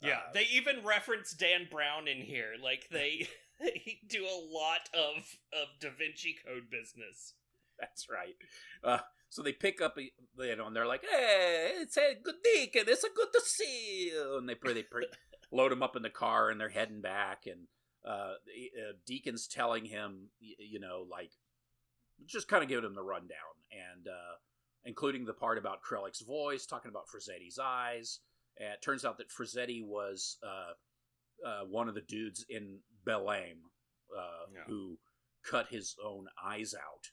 Yeah, they even reference Dan Brown in here. Like, they do a lot of Da Vinci Code business. That's right. So they pick up, and they're like, "Hey, it's a good Deacon. It's a good to see you." And they load him up in the car, and they're heading back. And Deacon's telling him, like, just kind of giving him the rundown, and including the part about Krellick's voice, talking about Frasetti's eyes. And it turns out that Frasetti was one of the dudes in Belém who cut his own eyes out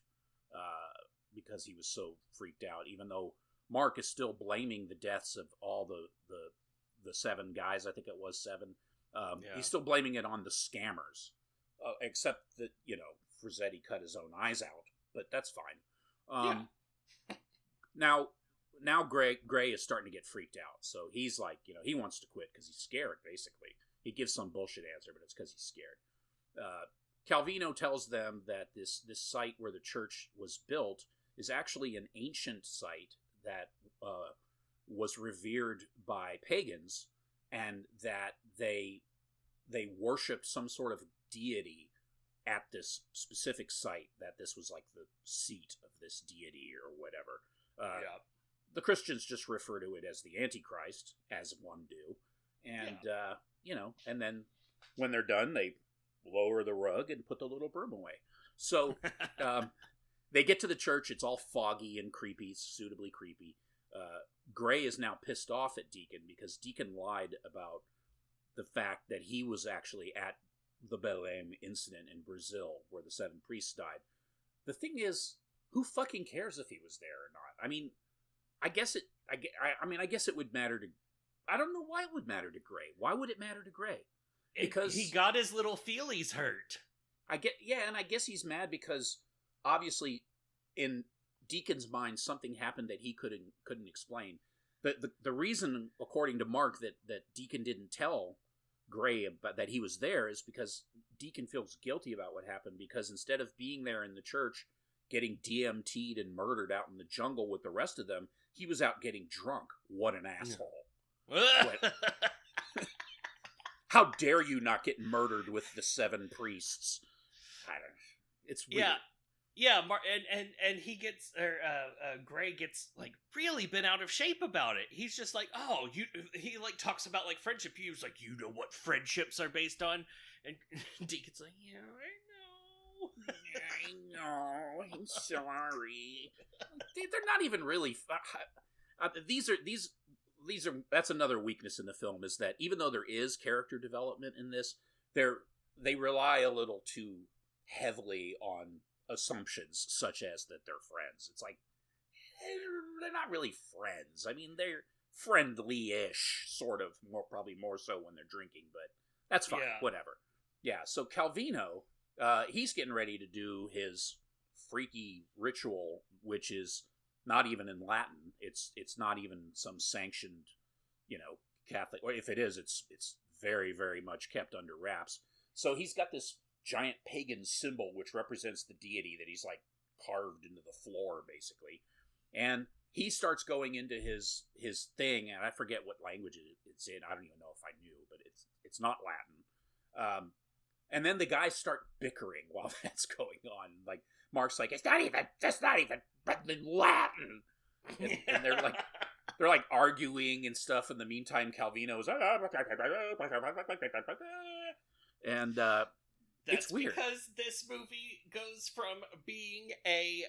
because he was so freaked out, even though Mark is still blaming the deaths of all the 7 guys. I think it was 7. He's still blaming it on the scammers, except that, Frasetti cut his own eyes out, but that's fine. Now Gray is starting to get freaked out, so he's like, he wants to quit because he's scared, basically. He gives some bullshit answer, but it's because he's scared. Calvino tells them that this site where the church was built is actually an ancient site that was revered by pagans, and that they worshipped some sort of deity at this specific site, that this was like the seat of this deity or whatever. The Christians just refer to it as the Antichrist, as one do. And, and then when they're done, they lower the rug and put the little broom away. So they get to the church. It's all foggy and creepy, suitably creepy. Gray is now pissed off at Deacon because Deacon lied about the fact that he was actually at the Belém incident in Brazil where the 7 priests died. The thing is, who fucking cares if he was there or not? I mean, I guess I guess it would matter to. I don't know why it would matter to Gray. Why would it matter to Gray? Because he got his little feelies hurt. And I guess he's mad because obviously in Deacon's mind something happened that he couldn't explain. The reason, according to Mark, that Deacon didn't tell Gray about that he was there is because Deacon feels guilty about what happened, because instead of being there in the church getting DMT'd and murdered out in the jungle with the rest of them, he was out getting drunk. What an asshole. How dare you not get murdered with the 7 priests? I don't know. It's weird. Yeah, and he gets, Gray gets, like, really been out of shape about it. He's just like, he, like, talks about, like, friendship. He was like, you know what friendships are based on? And Deacon's like, yeah, I know. I'm sorry. They're not even really, that's another weakness in the film, is that even though there is character development in this, they rely a little too heavily on assumptions such as that they're friends. It's like, they're not really friends. I mean, they're friendly-ish, sort of, probably more so when they're drinking, but that's fine, whatever. Yeah, so Calvino, he's getting ready to do his freaky ritual, which is not even in Latin. It's not even some sanctioned, Catholic, or if it is, it's very, very much kept under wraps. So he's got this giant pagan symbol which represents the deity that he's like carved into the floor, basically. And he starts going into his thing, and I forget what language it's in. I don't even know if I knew, but it's not Latin. And then the guys start bickering while that's going on. Like, Mark's like, it's not even Latin. And they're like arguing and stuff. In the meantime, Calvino's and it's weird. Because this movie goes from being a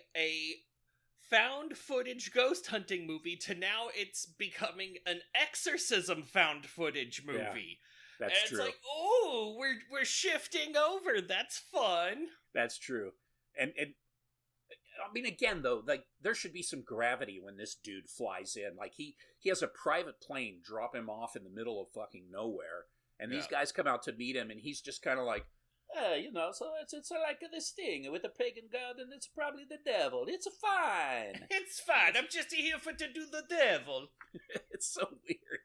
found footage ghost hunting movie to now it's becoming an exorcism found footage movie. Yeah, that's true. It's like, oh, we're shifting over. That's fun. That's true. And I mean, again, though, like, there should be some gravity when this dude flies in. Like, he has a private plane drop him off in the middle of fucking nowhere, and these guys come out to meet him, and he's just kind of like, so it's like this thing with the pagan god, and it's probably the devil. It's fine. It's fine. I'm just here to do the devil. It's so weird.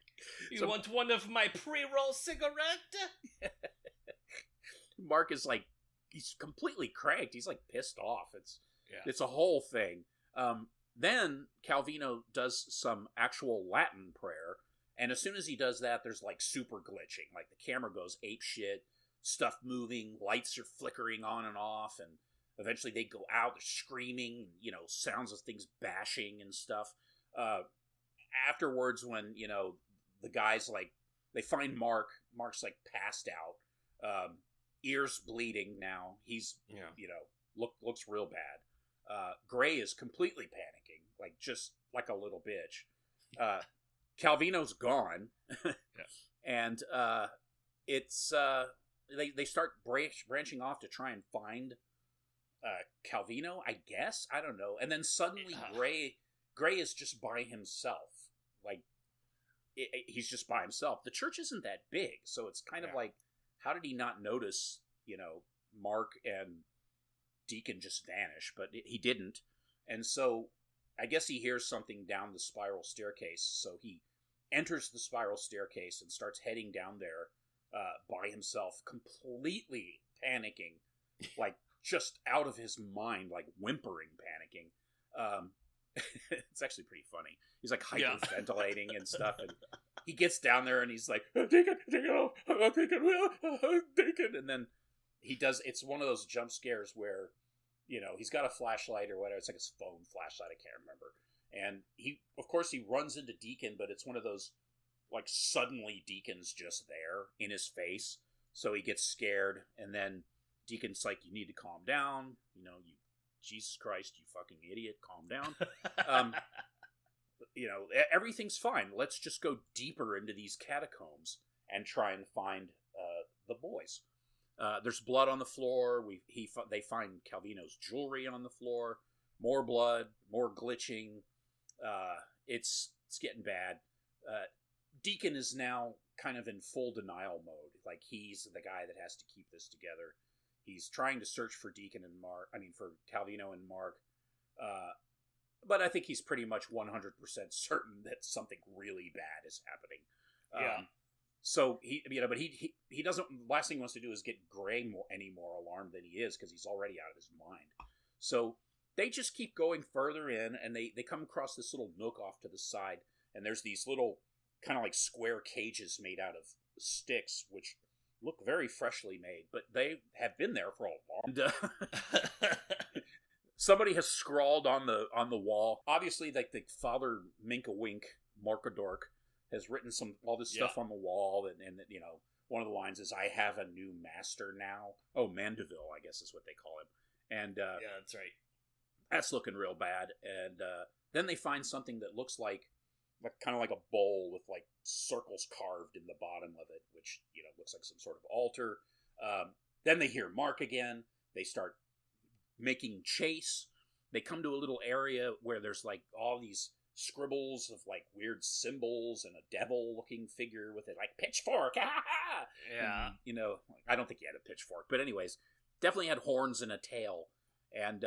You want one of my pre-roll cigarette? Mark is like, he's completely cranked. He's like pissed off. It's a whole thing. Then Calvino does some actual Latin prayer, and as soon as he does that, there's like super glitching. Like, the camera goes ape shit, stuff moving, lights are flickering on and off, and eventually they go out, they're screaming, sounds of things bashing and stuff. Afterwards, when, the guys, like, they find Mark's like passed out, ears bleeding now. He's, looks real bad. Gray is completely panicking, like, just like a little bitch. Calvino's gone. And it's they start branching off to try and find Calvino, I guess. I don't know. And then suddenly Gray is just by himself. Like, he's just by himself. The church isn't that big, so it's kind of like, how did he not notice, Mark and Deacon just vanish? But he didn't. And so I guess he hears something down the spiral staircase, so he enters the spiral staircase and starts heading down there by himself, completely panicking, like, just out of his mind, like, whimpering, panicking. It's actually pretty funny. He's like hyperventilating and stuff, and he gets down there and he's like, Deacon, and then he does, it's one of those jump scares where, he's got a flashlight or whatever, it's like his phone flashlight, I can't remember, and he runs into Deacon, but it's one of those, like, suddenly Deacon's just there in his face, so he gets scared, and then Deacon's like, you need to calm down, you Jesus Christ, you fucking idiot, calm down. Everything's fine. Let's just go deeper into these catacombs and try and find the boys. There's blood on the floor. They find Calvino's jewelry on the floor. More blood, more glitching. It's getting bad. Deacon is now kind of in full denial mode. Like, he's the guy that has to keep this together. He's trying to search for Deacon and Mark. I mean, for Calvino and Mark. But I think he's pretty much 100% certain that something really bad is happening. Yeah. So but he doesn't. Last thing he wants to do is get Gray any more alarmed than he is, because he's already out of his mind. So they just keep going further in, and they come across this little nook off to the side, and there's these little kind of like square cages made out of sticks, which look very freshly made, but they have been there for a long time. Somebody has scrawled on the wall. Obviously, like the Father Minkawink Markadork has written all this stuff on the wall, and you know, one of the lines is, "I have a new master now." Oh, Mandeville, I guess is what they call him. And yeah, that's right. That's looking real bad. And then they find something that looks like kind of like a bowl with like circles carved in the bottom of it, which, you know, looks like some sort of altar. Then they hear Mark again. They start making chase. They come to a little area where there's like all these scribbles of like weird symbols and a devil-looking figure with it, like pitchfork. Yeah. And, you know, I don't think he had a pitchfork, but anyways, definitely had horns and a tail. And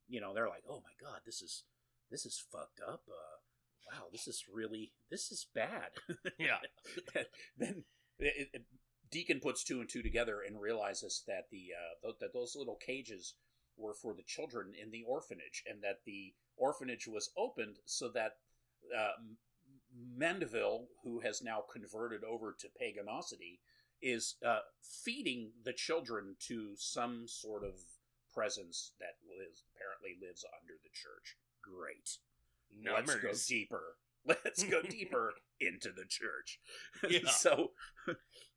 you know, they're like, "Oh my god, this is fucked up. Wow, this is bad." Yeah. Then Deacon puts two and two together and realizes that that those little cages were for the children in the orphanage, and that the orphanage was opened so that Mandeville, who has now converted over to paganisity, is feeding the children to some sort of presence that apparently lives under the church. Great. Numbers. Let's go deeper. Let's go deeper into the church. Yeah. So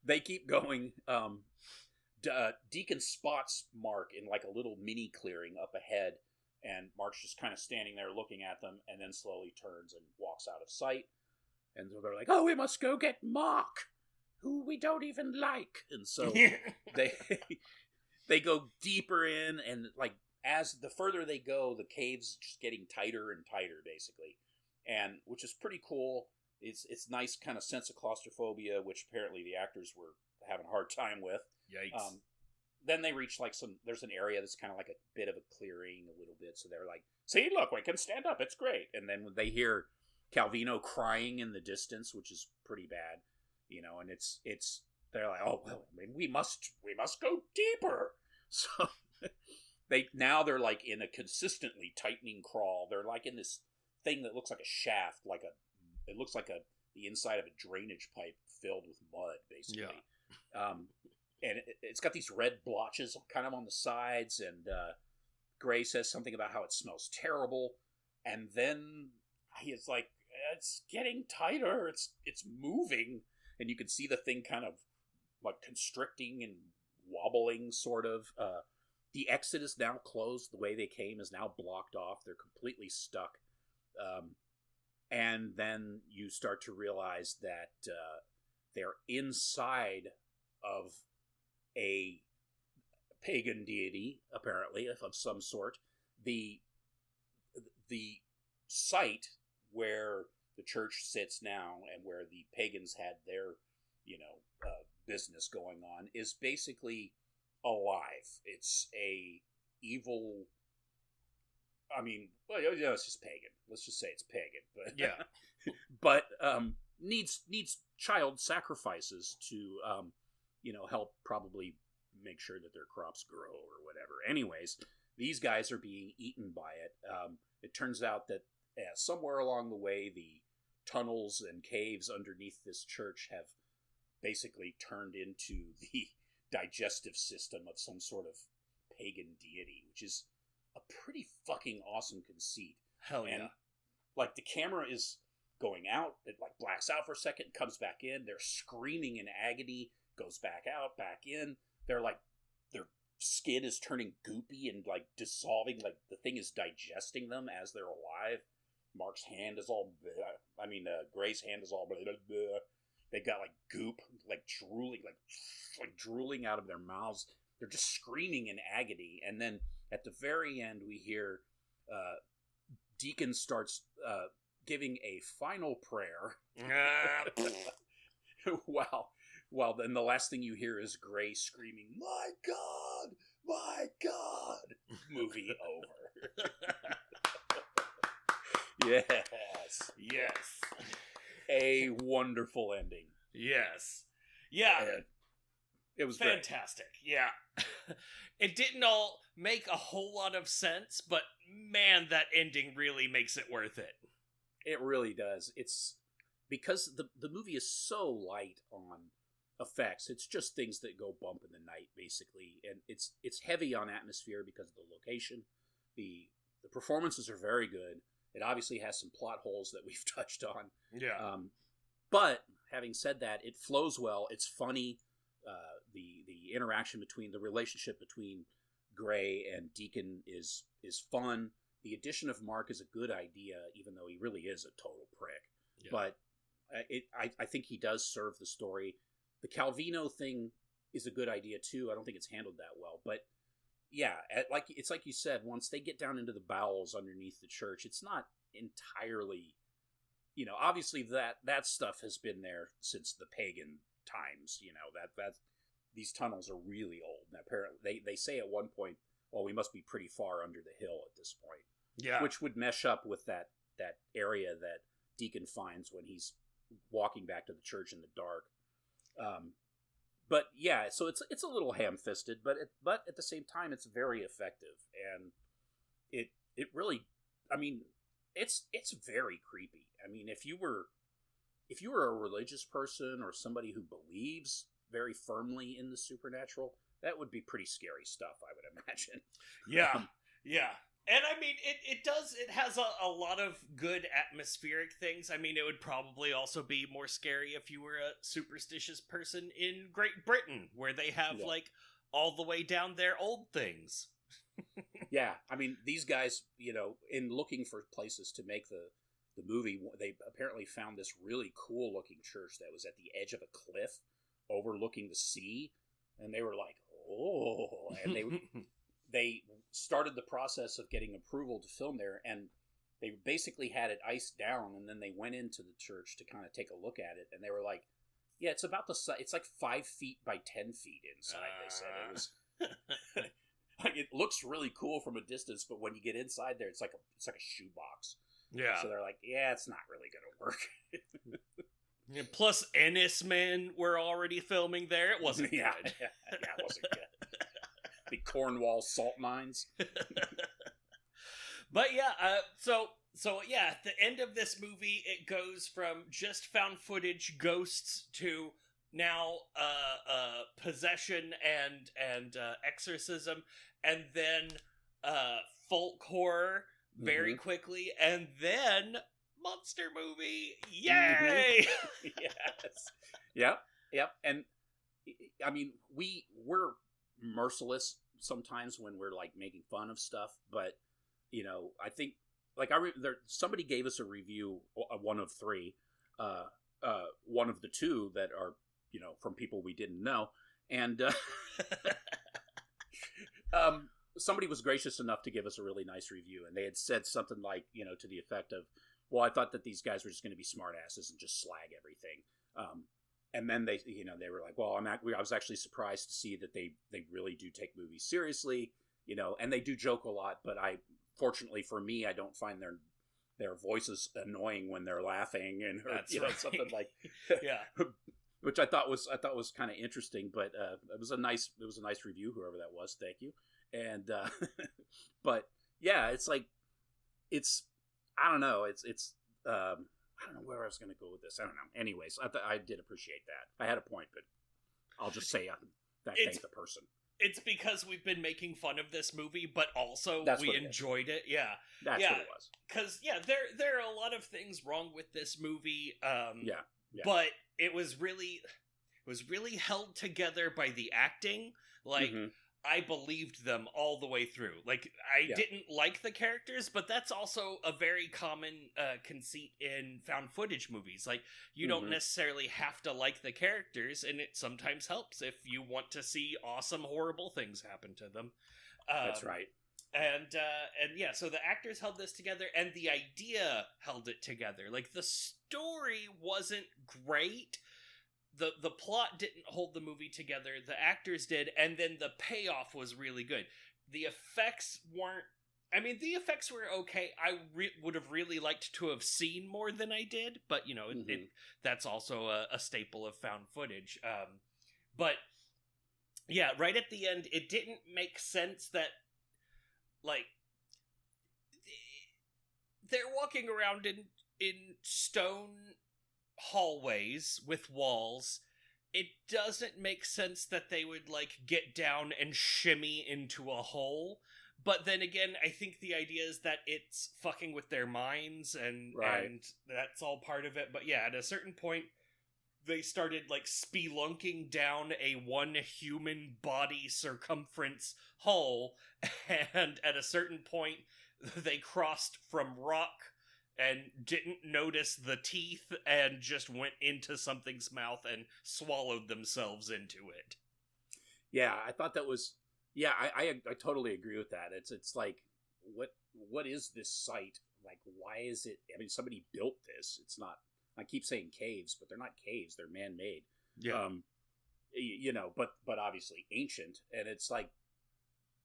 they keep going. Deacon spots Mark in like a little mini clearing up ahead, and Mark's just kind of standing there looking at them, and then slowly turns and walks out of sight. And so they're like, "Oh, we must go get Mark, who we don't even like." And so they go deeper in, and like as the further they go, the cave's just getting tighter and tighter, basically, and which is pretty cool. It's nice kind of sense of claustrophobia, which apparently the actors were having a hard time with. Yikes. Then they reach like there's an area that's kind of like a bit of a clearing a little bit, so they're like, "See, look, we can stand up, it's great." And then they hear Calvino crying in the distance, which is pretty bad, you know, and they're like, "Oh, well, I mean, we must go deeper." So they're like in a consistently tightening crawl. They're like in this thing that looks like a shaft, it looks like the inside of a drainage pipe filled with mud, basically. Yeah. And it's got these red blotches kind of on the sides, and Gray says something about how it smells terrible, and then he's like, "It's getting tighter, it's moving," and you can see the thing kind of like constricting and wobbling, sort of. The exit is now closed. The way they came is now blocked off. They're completely stuck. And then you start to realize that they're inside of a pagan deity, apparently, of some sort. The site where the church sits now and where the pagans had their, you know, business going on is basically alive. It's a evil. I mean, well, yeah, it's just pagan. Let's just say it's pagan, but yeah, but needs child sacrifices to you know, help probably make sure that their crops grow or whatever. Anyways, these guys are being eaten by it. It turns out that somewhere along the way, the tunnels and caves underneath this church have basically turned into the digestive system of some sort of pagan deity, which is a pretty fucking awesome conceit. Hell yeah. And, like, the camera is going out, it like blacks out for a second, comes back in, they're screaming in agony, goes back out, back in. They're like, their skin is turning goopy and like dissolving, like the thing is digesting them as they're alive. Mark's hand is all, Gray's hand is all, they got like goop, like drooling out of their mouths. They're just screaming in agony. And then at the very end, we hear Deacon starts giving a final prayer. Well, then the last thing you hear is Gray screaming, "My God! My God!" Movie over. Yes. Yes. A wonderful ending. Yes. Yeah. And it was fantastic. Great. Yeah. It didn't all make a whole lot of sense, but man, that ending really makes it worth it. It really does. It's because the movie is so light on effects. It's just things that go bump in the night, basically, and it's heavy on atmosphere because of the location. The performances are very good. It obviously has some plot holes that we've touched on. Yeah. But having said that, it flows well. It's funny. The interaction between the relationship between Gray and Deacon is fun. The addition of Mark is a good idea, even though he really is a total prick. Yeah. But I think he does serve the story. The Calvino thing is a good idea too. I don't think it's handled that well, but yeah, it's like you said. Once they get down into the bowels underneath the church, it's not entirely, obviously that stuff has been there since the pagan times. That these tunnels are really old. And apparently, they say at one point, well, we must be pretty far under the hill at this point. Yeah, which would mesh up with that area that Deacon finds when he's walking back to the church in the dark. But yeah, so it's a little ham-fisted, but at the same time, it's very effective, and it really, I mean, it's very creepy. I mean, if you were a religious person or somebody who believes very firmly in the supernatural, that would be pretty scary stuff, I would imagine. Yeah, yeah. And I mean, it has a lot of good atmospheric things. I mean, it would probably also be more scary if you were a superstitious person in Great Britain, where they have, like, all the way down their old things. Yeah, I mean, these guys, in looking for places to make the movie, they apparently found this really cool-looking church that was at the edge of a cliff overlooking the sea, and they were like, oh, and they started the process of getting approval to film there, and they basically had it iced down, and then they went into the church to kind of take a look at it, and they were like, yeah, it's about it's like 5 feet by 10 feet inside. They said it was it looks really cool from a distance, but when you get inside there, it's like a shoebox. Yeah. So they're like, yeah, it's not really gonna work. Yeah, plus Ennis men were already filming there. It wasn't good. Yeah, it wasn't good. The Cornwall salt mines. But yeah, so yeah, at the end of this movie, it goes from just found footage ghosts to now possession and exorcism, and then folk horror very quickly, and then monster movie. Yay! Yes. Yep. And I mean, we're merciless sometimes when we're like making fun of stuff, but I think like somebody gave us a review, one of 3, one of the 2 that are from people we didn't know, and somebody was gracious enough to give us a really nice review, and they had said something like to the effect of, well, I thought that these guys were just going to be smartasses and just slag everything. And then they were like, well, I was actually surprised to see that they really do take movies seriously, and they do joke a lot. But fortunately for me, I don't find their voices annoying when they're laughing and something like, which I thought was kind of interesting. But it was a nice review, whoever that was. Thank you. And but yeah, it's like I don't know. I don't know where I was going to go with this. I don't know. Anyways, I did appreciate that. I had a point, but I'll just say thank the person. It's because we've been making fun of this movie, but also we enjoyed it. Yeah, that's what it was. Because there are a lot of things wrong with this movie. Yeah. But it was really held together by the acting. Like. Mm-hmm. I believed them all the way through. Like, I didn't like the characters, but that's also a very common conceit in found footage movies. Like, you don't necessarily have to like the characters, and it sometimes helps if you want to see awesome, horrible things happen to them. That's right. And yeah, so the actors held this together, and the idea held it together. Like, the story wasn't great. The plot didn't hold the movie together. The actors did, and then the payoff was really good. The effects weren't. I mean, the effects were okay. I would have really liked to have seen more than I did, but you know, that's also a staple of found footage. But yeah, right at the end, it didn't make sense that, like, they're walking around in stone hallways with walls. It doesn't make sense that they would, like, get down and shimmy into a hole. But then again, I think the idea is that it's fucking with their minds, and that's all part of it. But yeah, at a certain point, they started, like, spelunking down a 1 human body circumference hole, and at a certain point, they crossed from rock and didn't notice the teeth and just went into something's mouth and swallowed themselves into it. Yeah, I thought that was... Yeah, I totally agree with that. It's like, what is this site? Like, why is it... I mean, somebody built this. It's not... I keep saying caves, but they're not caves. They're man-made. Yeah. You know, but obviously ancient. And it's like,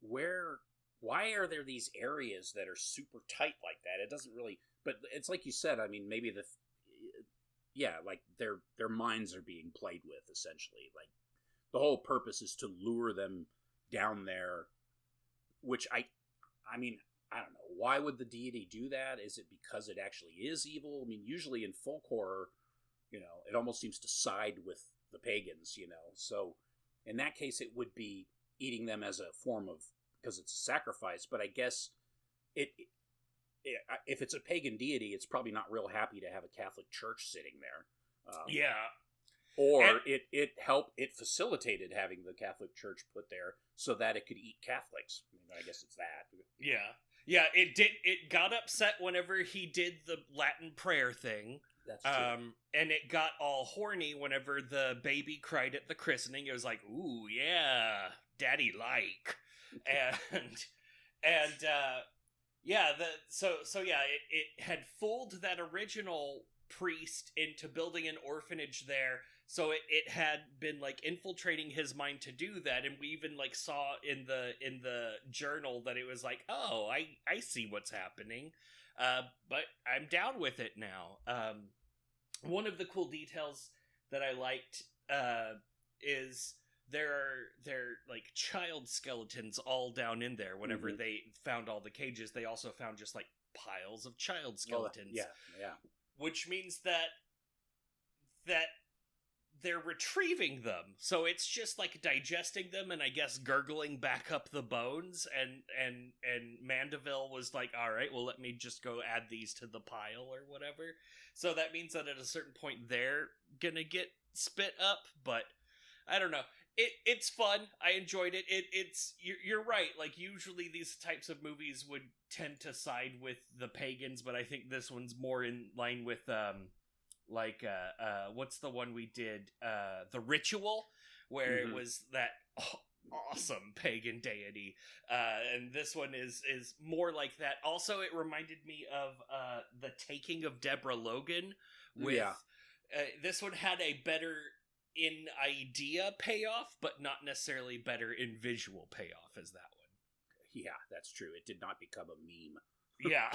why are there these areas that are super tight like that? It doesn't really... But it's like you said, I mean, maybe like their minds are being played with, essentially. Like, the whole purpose is to lure them down there, which I mean, I don't know. Why would the deity do that? Is it because it actually is evil? I mean, usually in folk horror, you know, it almost seems to side with the pagans, you know. So in that case, it would be eating them as a form of, because it's a sacrifice. But I guess if it's a pagan deity, it's probably not real happy to have a Catholic church sitting there. Yeah. Or it facilitated having the Catholic Church put there so that it could eat Catholics. I mean, I guess it's that. Yeah, it got upset whenever he did the Latin prayer thing. That's true. And it got all horny whenever the baby cried at the christening. It was like, ooh, yeah, daddy like. It had fooled that original priest into building an orphanage there, so it had been, like, infiltrating his mind to do that, and we even, like, saw in the journal that it was like, oh, I see what's happening, but I'm down with it now. One of the cool details that I liked is there are like child skeletons all down in there. Whenever they found all the cages, they also found just, like, piles of child skeletons. Yeah. Which means that they're retrieving them. So it's just, like, digesting them and I guess gurgling back up the bones, and Mandeville was like, all right, well, let me just go add these to the pile or whatever. So that means that at a certain point they're gonna get spit up, but I don't know. It's fun. I enjoyed it. You're right. Like, usually these types of movies would tend to side with the pagans, but I think this one's more in line with what's the one we did? The Ritual, where it was that awesome pagan deity, and this one is more like that. Also, it reminded me of The Taking of Deborah Logan. This one had a better in idea payoff, but not necessarily better in visual payoff as that one. Yeah, that's true. It did not become a meme. Yeah.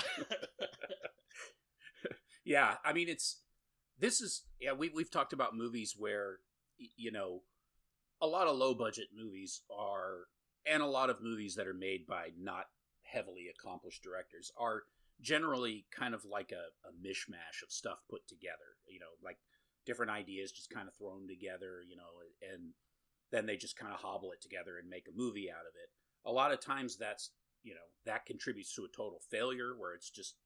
Yeah, I mean, we've talked about movies where, you know, a lot of low budget movies and a lot of movies that are made by not heavily accomplished directors are generally kind of like a mishmash of stuff put together, you know, like different ideas just kind of thrown together, you know, and then they just kind of hobble it together and make a movie out of it. A lot of times that's, you know, that contributes to a total failure where it's just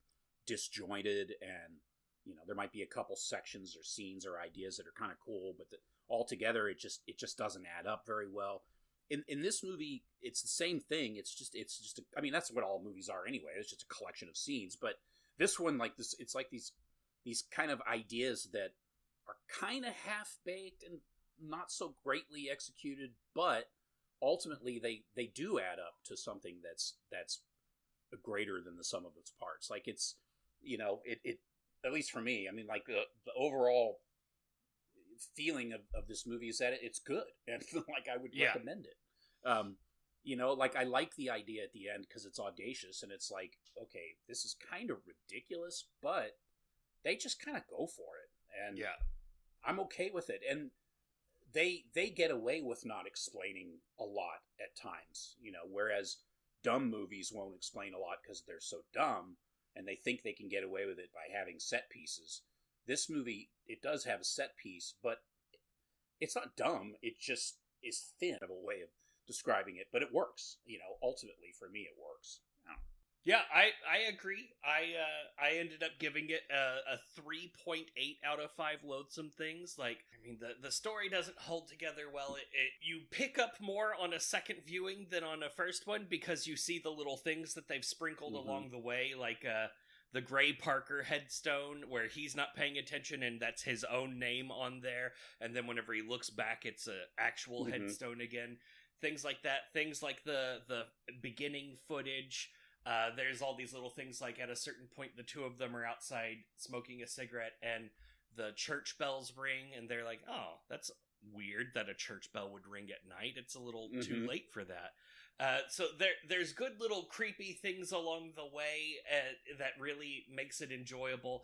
disjointed, and, you know, there might be a couple sections or scenes or ideas that are kind of cool, but altogether it just doesn't add up very well. In this movie, it's the same thing. It's just I mean, that's what all movies are anyway. It's just a collection of scenes. But this one, like this, it's like these kind of ideas that are kind of half-baked and not so greatly executed, but ultimately they do add up to something that's greater than the sum of its parts. Like it's, it at least for me, I mean, like the overall feeling of this movie is that it's good, and like I would recommend it. Like I like the idea at the end because it's audacious, and it's like, okay, this is kind of ridiculous, but they just kind of go for it, and I'm okay with it. And they get away with not explaining a lot at times, whereas dumb movies won't explain a lot because they're so dumb, and they think they can get away with it by having set pieces. This movie, it does have a set piece, but it's not dumb. It just is thin of a way of describing it, but it works. Ultimately for me, it works. Yeah, I agree. I ended up giving it a 3.8 out of 5 loathsome things. Like, I mean, the story doesn't hold together well. You pick up more on a second viewing than on a first one because you see the little things that they've sprinkled along the way, like the Gray Parker headstone where he's not paying attention and that's his own name on there, and then whenever he looks back, it's a actual headstone again. Things like that. Things like the beginning footage. There's all these little things, like at a certain point the two of them are outside smoking a cigarette and the church bells ring, and they're like, oh, that's weird that a church bell would ring at night. It's a little too late for that. So there's good little creepy things along the way that really makes it enjoyable.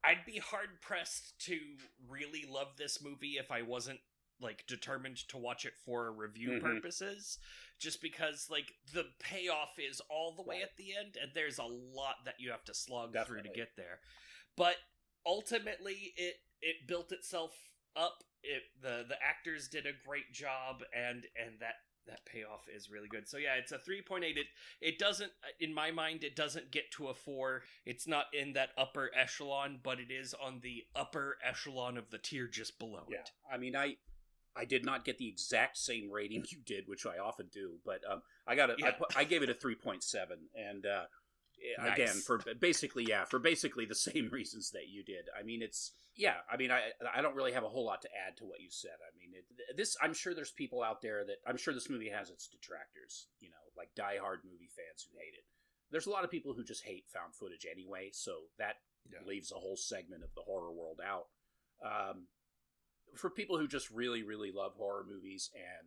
I'd be hard pressed to really love this movie if I wasn't like determined to watch it for review purposes, just because like the payoff is all the way at the end, and there's a lot that you have to slog through to get there. But ultimately, it built itself up. The actors did a great job, and that payoff is really good. So yeah, it's a 3.8. It doesn't, in my mind, it doesn't get to a 4. It's not in that upper echelon, but it is on the upper echelon of the tier just below it. I mean, I did not get the exact same rating you did, which I often do, but I gave it a 3.7, and nice. Again, for basically the same reasons that you did. I mean, I don't really have a whole lot to add to what you said. I mean, I'm sure there's people out there I'm sure this movie has its detractors, like diehard movie fans who hate it. There's a lot of people who just hate found footage anyway, so that leaves a whole segment of the horror world out. For people who just really, really love horror movies and,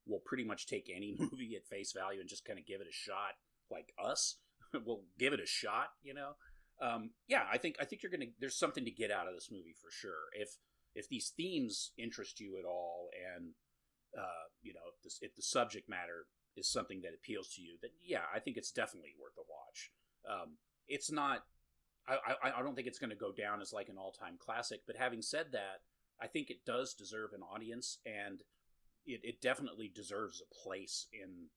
will pretty much take any movie at face value and just kind of give it a shot, like us, we'll give it a shot, I think there's something to get out of this movie for sure. If these themes interest you at all, and, if the subject matter is something that appeals to you, then I think it's definitely worth a watch. It's not, I don't think it's going to go down as like an all-time classic, but having said that, I think it does deserve an audience, and it definitely deserves a place in,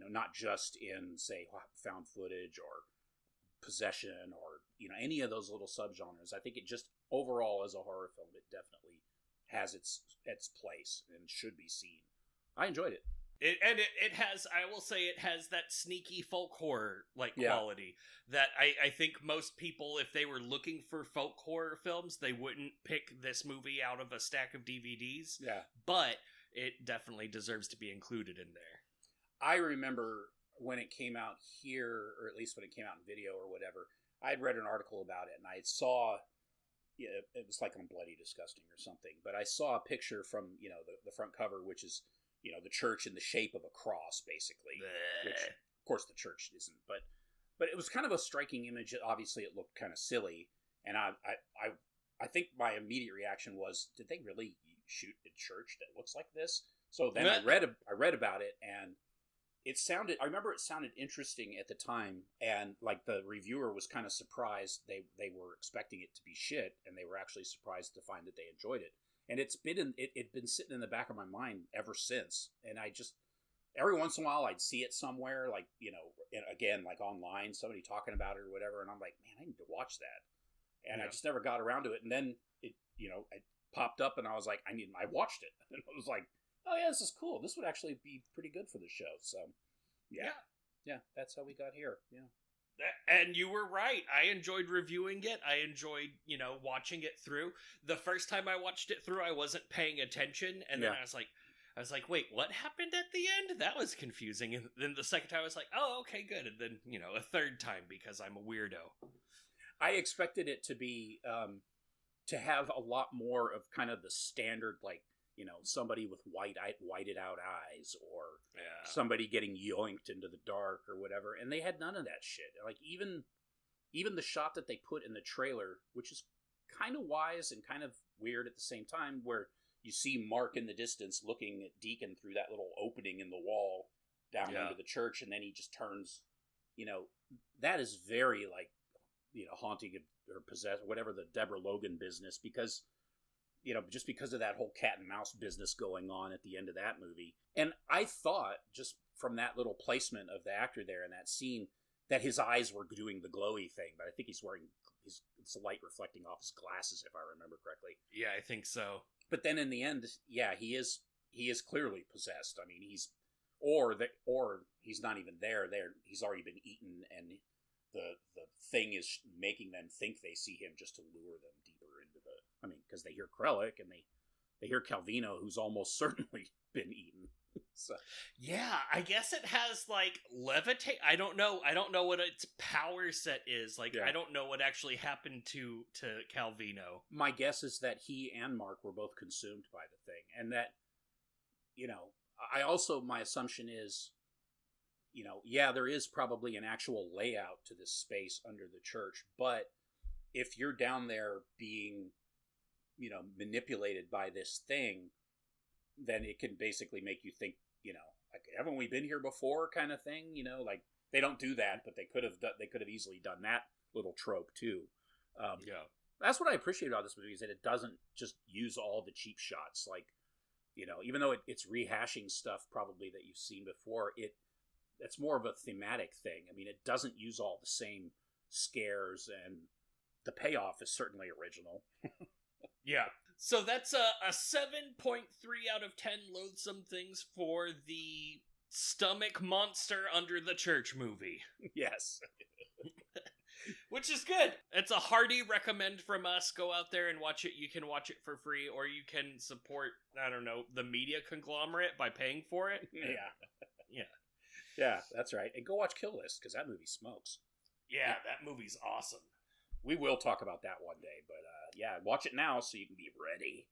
not just in, say, found footage or possession or, any of those little subgenres. I think it just, overall, as a horror film, it definitely has its place and should be seen. I enjoyed it. It has, I will say, it has that sneaky folk horror quality that I think most people, if they were looking for folk horror films, they wouldn't pick this movie out of a stack of DVDs. Yeah. But it definitely deserves to be included in there. I remember when it came out here, or at least when it came out in video or whatever, I had read an article about it, and I saw, it was like on Bloody Disgusting or something, but I saw a picture from, the front cover, which is, the church in the shape of a cross, basically. Which, of course, the church isn't. But it was kind of a striking image. Obviously, it looked kind of silly. And I think my immediate reaction was, did they really shoot a church that looks like this? So then I read about it, and I remember it sounded interesting at the time. And like the reviewer was kind of surprised. They were expecting it to be shit, and they were actually surprised to find that they enjoyed it. And it'd been sitting in the back of my mind ever since. And I just, every once in a while, I'd see it somewhere, like, again, like online, somebody talking about it or whatever. And I'm like, man, I need to watch that. And I just never got around to it. And then it popped up, and I was like, I watched it. And I was like, oh yeah, this is cool. This would actually be pretty good for the show. So yeah, that's how we got here. Yeah. And you were right. I enjoyed reviewing it. I enjoyed, watching it through. The first time I watched it through, I wasn't paying attention. And then I was like, I was like, wait, what happened at the end? That was confusing. And then the second time I was like, oh, okay, good. And then, a third time because I'm a weirdo. I expected it to be, to have a lot more of kind of the standard, like, somebody with whited out eyes, or somebody getting yoinked into the dark or whatever. And they had none of that shit. Like, even the shot that they put in the trailer, which is kind of wise and kind of weird at the same time, where you see Mark in the distance looking at Deacon through that little opening in the wall down into the church, and then he just turns, that is very, like, haunting or possessed, whatever the Deborah Logan business, because, just because of that whole cat and mouse business going on at the end of that movie. And I thought, just from that little placement of the actor there in that scene, that his eyes were doing the glowy thing, but I think he's wearing it's light reflecting off his glasses, if I remember correctly. Yeah, I think so. But then in the end, yeah, he is clearly possessed. I mean, he's not even there. He's already been eaten, and the thing is making them think they see him just to lure them deeper into the. I mean, because they hear Krellick and they hear Calvino, who's almost certainly been eaten. So. Yeah, I guess it has, like, levitate. I don't know what its power set is. Like, I don't know what actually happened to Calvino. My guess is that he and Mark were both consumed by the thing, and that, my assumption is, there is probably an actual layout to this space under the church, but if you're down there being, manipulated by this thing, then it can basically make you think, like, haven't we been here before, kind of thing. Like, they don't do that, but they could have easily done that little trope too. That's what I appreciate about this movie, is that it doesn't just use all the cheap shots. Like, even though it's rehashing stuff probably that you've seen before, it's more of a thematic thing. I mean, it doesn't use all the same scares, and the payoff is certainly original. Yeah. So that's a 7.3 out of 10 loathsome things for the stomach monster under the church movie. Yes. Which is good. It's a hearty recommend from us. Go out there and watch it. You can watch it for free, or you can support, I don't know, the media conglomerate by paying for it. Yeah. Yeah, that's right. And go watch Kill List, because that movie smokes. Yeah, that movie's awesome. We will talk about that one day, but watch it now so you can be ready.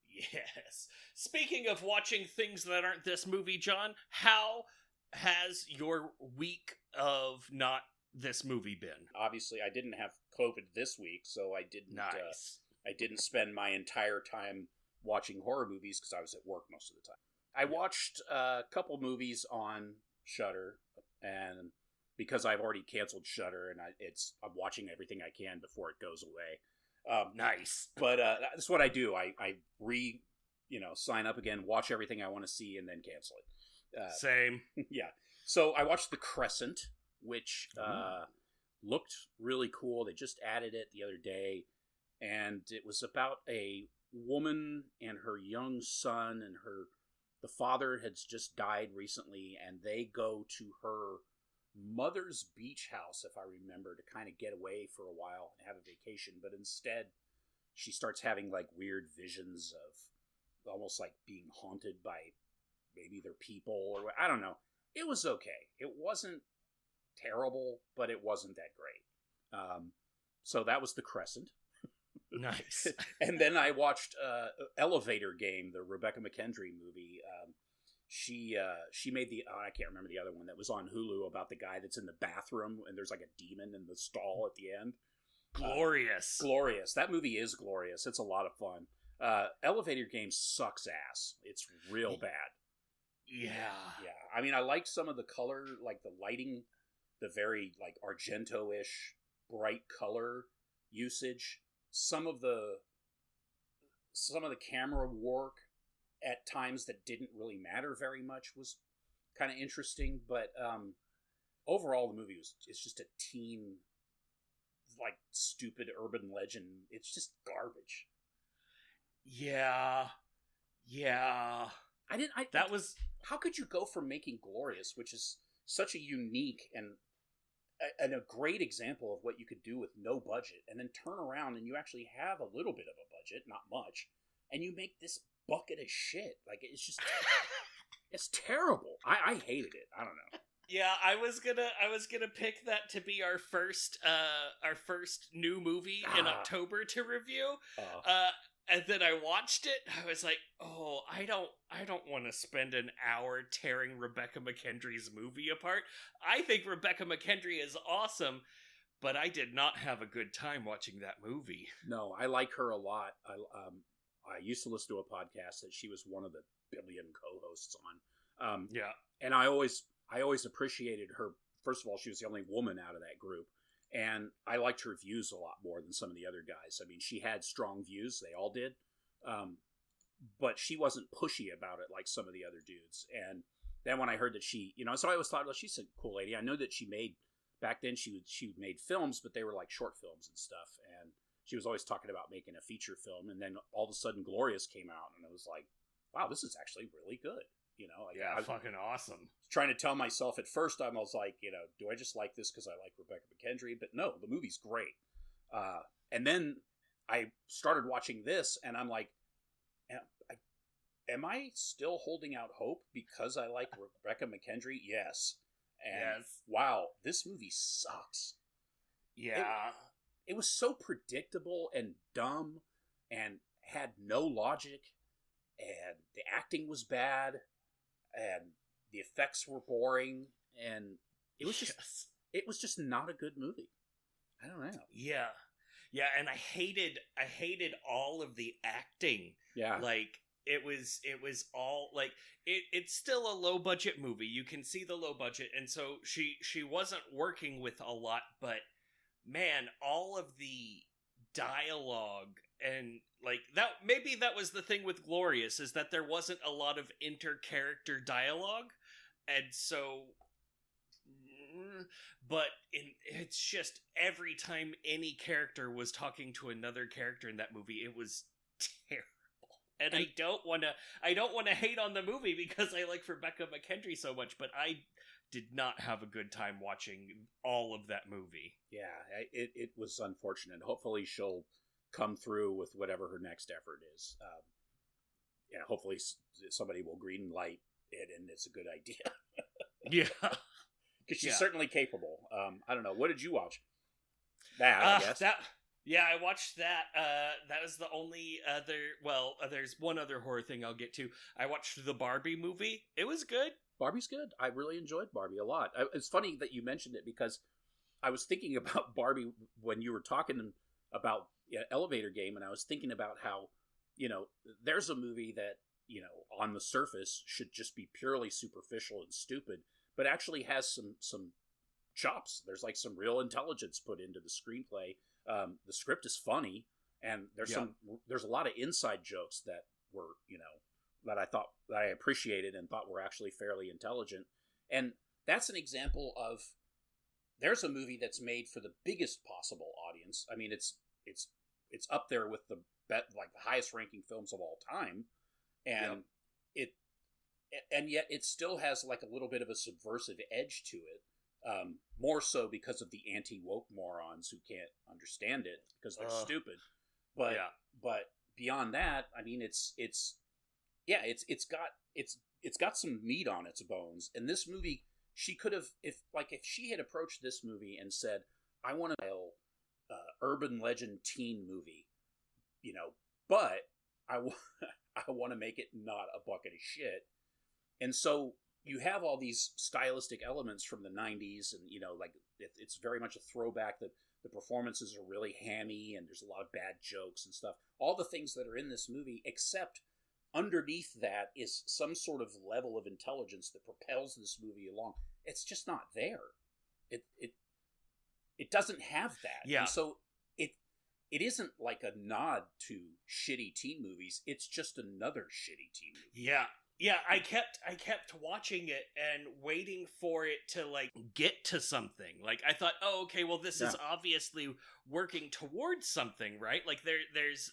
Yes. Speaking of watching things that aren't this movie, John, how has your week of not this movie been? Obviously, I didn't have COVID this week, so I didn't. Nice. I didn't spend my entire time watching horror movies because I was at work most of the time. I watched a couple movies on Shudder, and because I've already canceled Shudder, and I'm watching everything I can before it goes away. Nice. But that's what I do. I sign up again, watch everything I want to see, and then cancel it. Same. Yeah. So I watched The Crescent, which looked really cool. They just added it the other day, and it was about a woman and her young son, and the father has just died recently, and they go to her mother's beach house, if I remember, to kind of get away for a while and have a vacation. But instead, she starts having like weird visions of almost like being haunted by maybe their people, or I don't know. It was okay. It wasn't terrible, but it wasn't that great. So that was The Crescent. Nice. And then I watched Elevator Game, the Rebecca McKendry movie. She made I can't remember the other one that was on Hulu about the guy that's in the bathroom and there's like a demon in the stall at the end. Glorious. Glorious. That movie is glorious. It's a lot of fun. Elevator Game sucks ass. It's real bad. Yeah. Yeah. I mean, I like some of the color, like the lighting, the very like Argento-ish bright color usage. Some of the camera work at times that didn't really matter very much was kind of interesting, but overall the movie it's just a teen, like, stupid urban legend. It's just garbage. Yeah. How could you go from making Glorious, which is such a unique and a great example of what you could do with no budget, and then turn around and you actually have a little bit of a budget, not much, and you make this bucket of shit. Like, it's just, it's terrible. I hated it. I don't know. Yeah, I was gonna pick that to be our first new movie in October to review. And then I watched it. I was like, oh, I don't want to spend an hour tearing Rebecca McKendry's movie apart. I think Rebecca McKendry is awesome, but I did not have a good time watching that movie. No, I like her a lot. I used to listen to a podcast that she was one of the billion co-hosts on. Yeah, and I always appreciated her. First of all, she was the only woman out of that group. And I liked her views a lot more than some of the other guys. I mean, she had strong views. They all did. But she wasn't pushy about it like some of the other dudes. And then when I heard that she, so I always thought, well, she's a cool lady. I know that she made, back then she made films, but they were like short films and stuff. And she was always talking about making a feature film. And then all of a sudden Glorious came out. And I was like, wow, this is actually really good. Yeah, fucking awesome. Trying to tell myself at first, I was like, do I just like this because I like Rebecca McKendry? But no, the movie's great. And then I started watching this, and I'm like, am I still holding out hope because I like Rebecca McKendry? Yes. And yes. Wow, this movie sucks. Yeah. It was so predictable and dumb and had no logic, and the acting was bad. And the effects were boring, and it was just not a good movie. I don't know. Yeah, and I hated all of the acting. Yeah, like it was all like it's still a low budget movie. You can see the low budget, and so she wasn't working with a lot. But man, all of the dialogue and like that, maybe that was the thing with Glorious, is that there wasn't a lot of inter-character dialogue, and so but it's just every time any character was talking to another character in that movie, it was terrible. And I don't want to hate on the movie because I like Rebecca McKendry so much, but I did not have a good time watching all of that movie. Yeah, it was unfortunate. Hopefully she'll come through with whatever her next effort is. Hopefully somebody will green light it and it's a good idea. Yeah. Because she's certainly capable. I don't know. What did you watch? I guess. I watched that. That was the only other... Well, there's one other horror thing I'll get to. I watched the Barbie movie. It was good. Barbie's good. I really enjoyed Barbie a lot. It's funny that you mentioned it because I was thinking about Barbie when you were talking about Elevator Game, and I was thinking about how, there's a movie that, on the surface should just be purely superficial and stupid, but actually has some chops. There's like some real intelligence put into the screenplay. The script is funny, and there's a lot of inside jokes that were, that I appreciated and thought were actually fairly intelligent. And that's an example of, there's a movie that's made for the biggest possible audience. I mean, it's up there with the highest ranking films of all time, and and yet it still has like a little bit of a subversive edge to it. More so because of the anti-woke morons who can't understand it because they're stupid. But beyond that, I mean, it's got some meat on its bones. And this movie, she could have, if she had approached this movie and said, I want a urban legend teen movie, but I want to make it not a bucket of shit. And so you have all these stylistic elements from the 90s, and it's very much a throwback. The performances are really hammy, and there's a lot of bad jokes and stuff. All the things that are in this movie, except underneath that is some sort of level of intelligence that propels this movie along. It's just not there. It doesn't have that. Yeah. And so it isn't like a nod to shitty teen movies. It's just another shitty teen movie. Yeah. Yeah, I kept watching it and waiting for it to get to something. Like I thought, oh, okay, well this is obviously working towards something, right? Like there's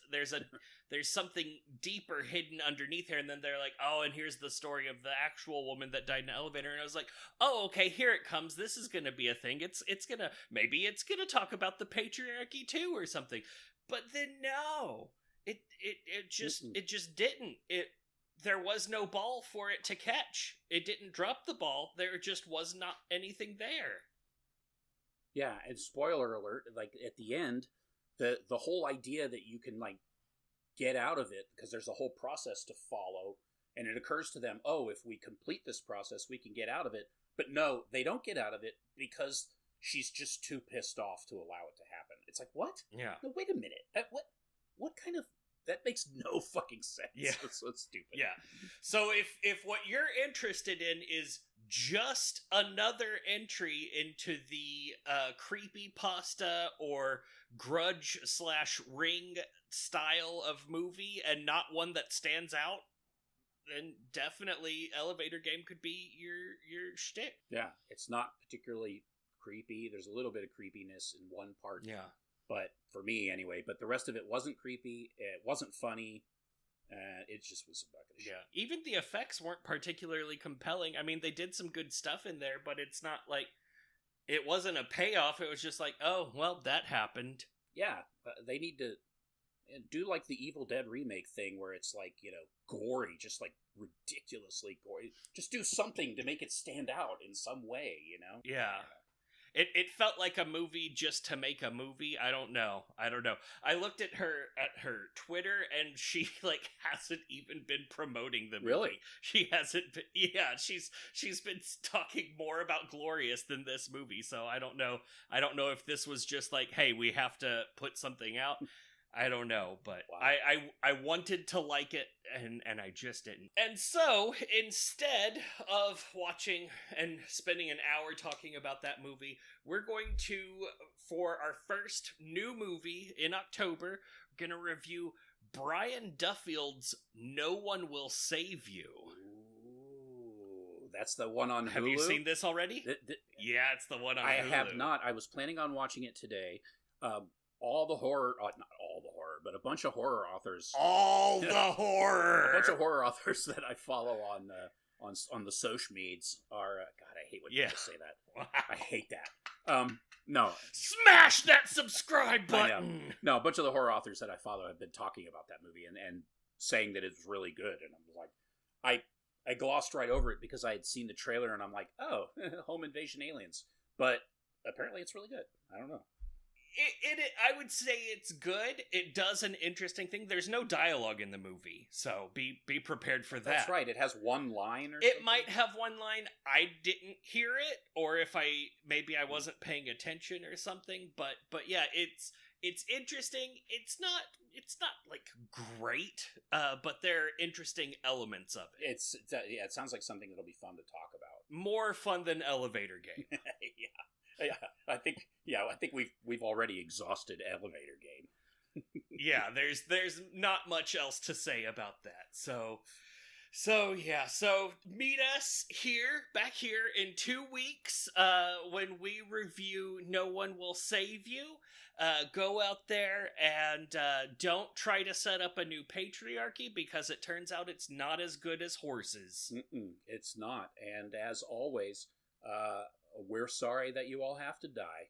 something deeper hidden underneath here, and then they're like, oh, and here's the story of the actual woman that died in an elevator, and I was like, oh, okay, here it comes. This is gonna be a thing. It's gonna talk about the patriarchy too or something. But then no. It just didn't. There was no ball for it to catch. It didn't drop the ball. There just was not anything there. Yeah, and spoiler alert, like at the end, the whole idea that you can like get out of it, because there's a whole process to follow, and it occurs to them, oh, if we complete this process, we can get out of it. But no, they don't get out of it because she's just too pissed off to allow it to happen. It's like, what? Yeah. No, wait a minute. What kind of... That makes no fucking sense. Yeah. It's so stupid. Yeah. So if what you're interested in is just another entry into the creepy pasta or Grudge/Ring style of movie and not one that stands out, then definitely Elevator Game could be your shtick. Yeah, it's not particularly creepy. There's a little bit of creepiness in one part. Yeah. But for me, anyway. But the rest of it wasn't creepy. It wasn't funny. It just was a bucket of shit. Yeah. Even the effects weren't particularly compelling. I mean, they did some good stuff in there, but it's not like... It wasn't a payoff. It was just like, oh, well, that happened. Yeah. They need to do like the Evil Dead remake thing where it's like, gory, just like ridiculously gory. Just do something to make it stand out in some way, Yeah. It felt like a movie just to make a movie. I don't know. I looked at her Twitter, and she like hasn't even been promoting the movie. Really? She hasn't been, yeah, she's been talking more about Glorious than this movie, so I don't know if this was just like, hey, we have to put something out. I don't know, but wow. I wanted to like it, and I just didn't. And so, instead of watching and spending an hour talking about that movie, we're going to, for our first new movie in October, we're going to review Brian Duffield's No One Will Save You. Ooh, that's the one on Hulu? Have you seen this already? Yeah, it's the one on Hulu. I have not. I was planning on watching it today. All the horror, not all the horror, but a bunch of horror authors. All the horror! A bunch of horror authors that I follow on the social medias are, God, I hate when people say that. Wow. I hate that. No. Smash that subscribe button! No, a bunch of the horror authors that I follow have been talking about that movie and saying that it's really good. And I'm like, I glossed right over it because I had seen the trailer and I'm like, oh, home invasion aliens. But apparently it's really good. I don't know. I would say it's good. It does an interesting thing. There's no dialogue in the movie, so be prepared for that. That's right. It has one line or something? It might have one line. I didn't hear it, or if I wasn't paying attention or something, but yeah, it's interesting. It's not like great, but there are interesting elements of it. It sounds like something that'll be fun to talk about. More fun than Elevator Game. Yeah, I think we've already exhausted Elevator Game. Yeah, there's not much else to say about that. So meet us back here in 2 weeks, when we review No One Will Save You. Go out there and don't try to set up a new patriarchy, because it turns out it's not as good as horses. It's not, and as always, we're sorry that you all have to die.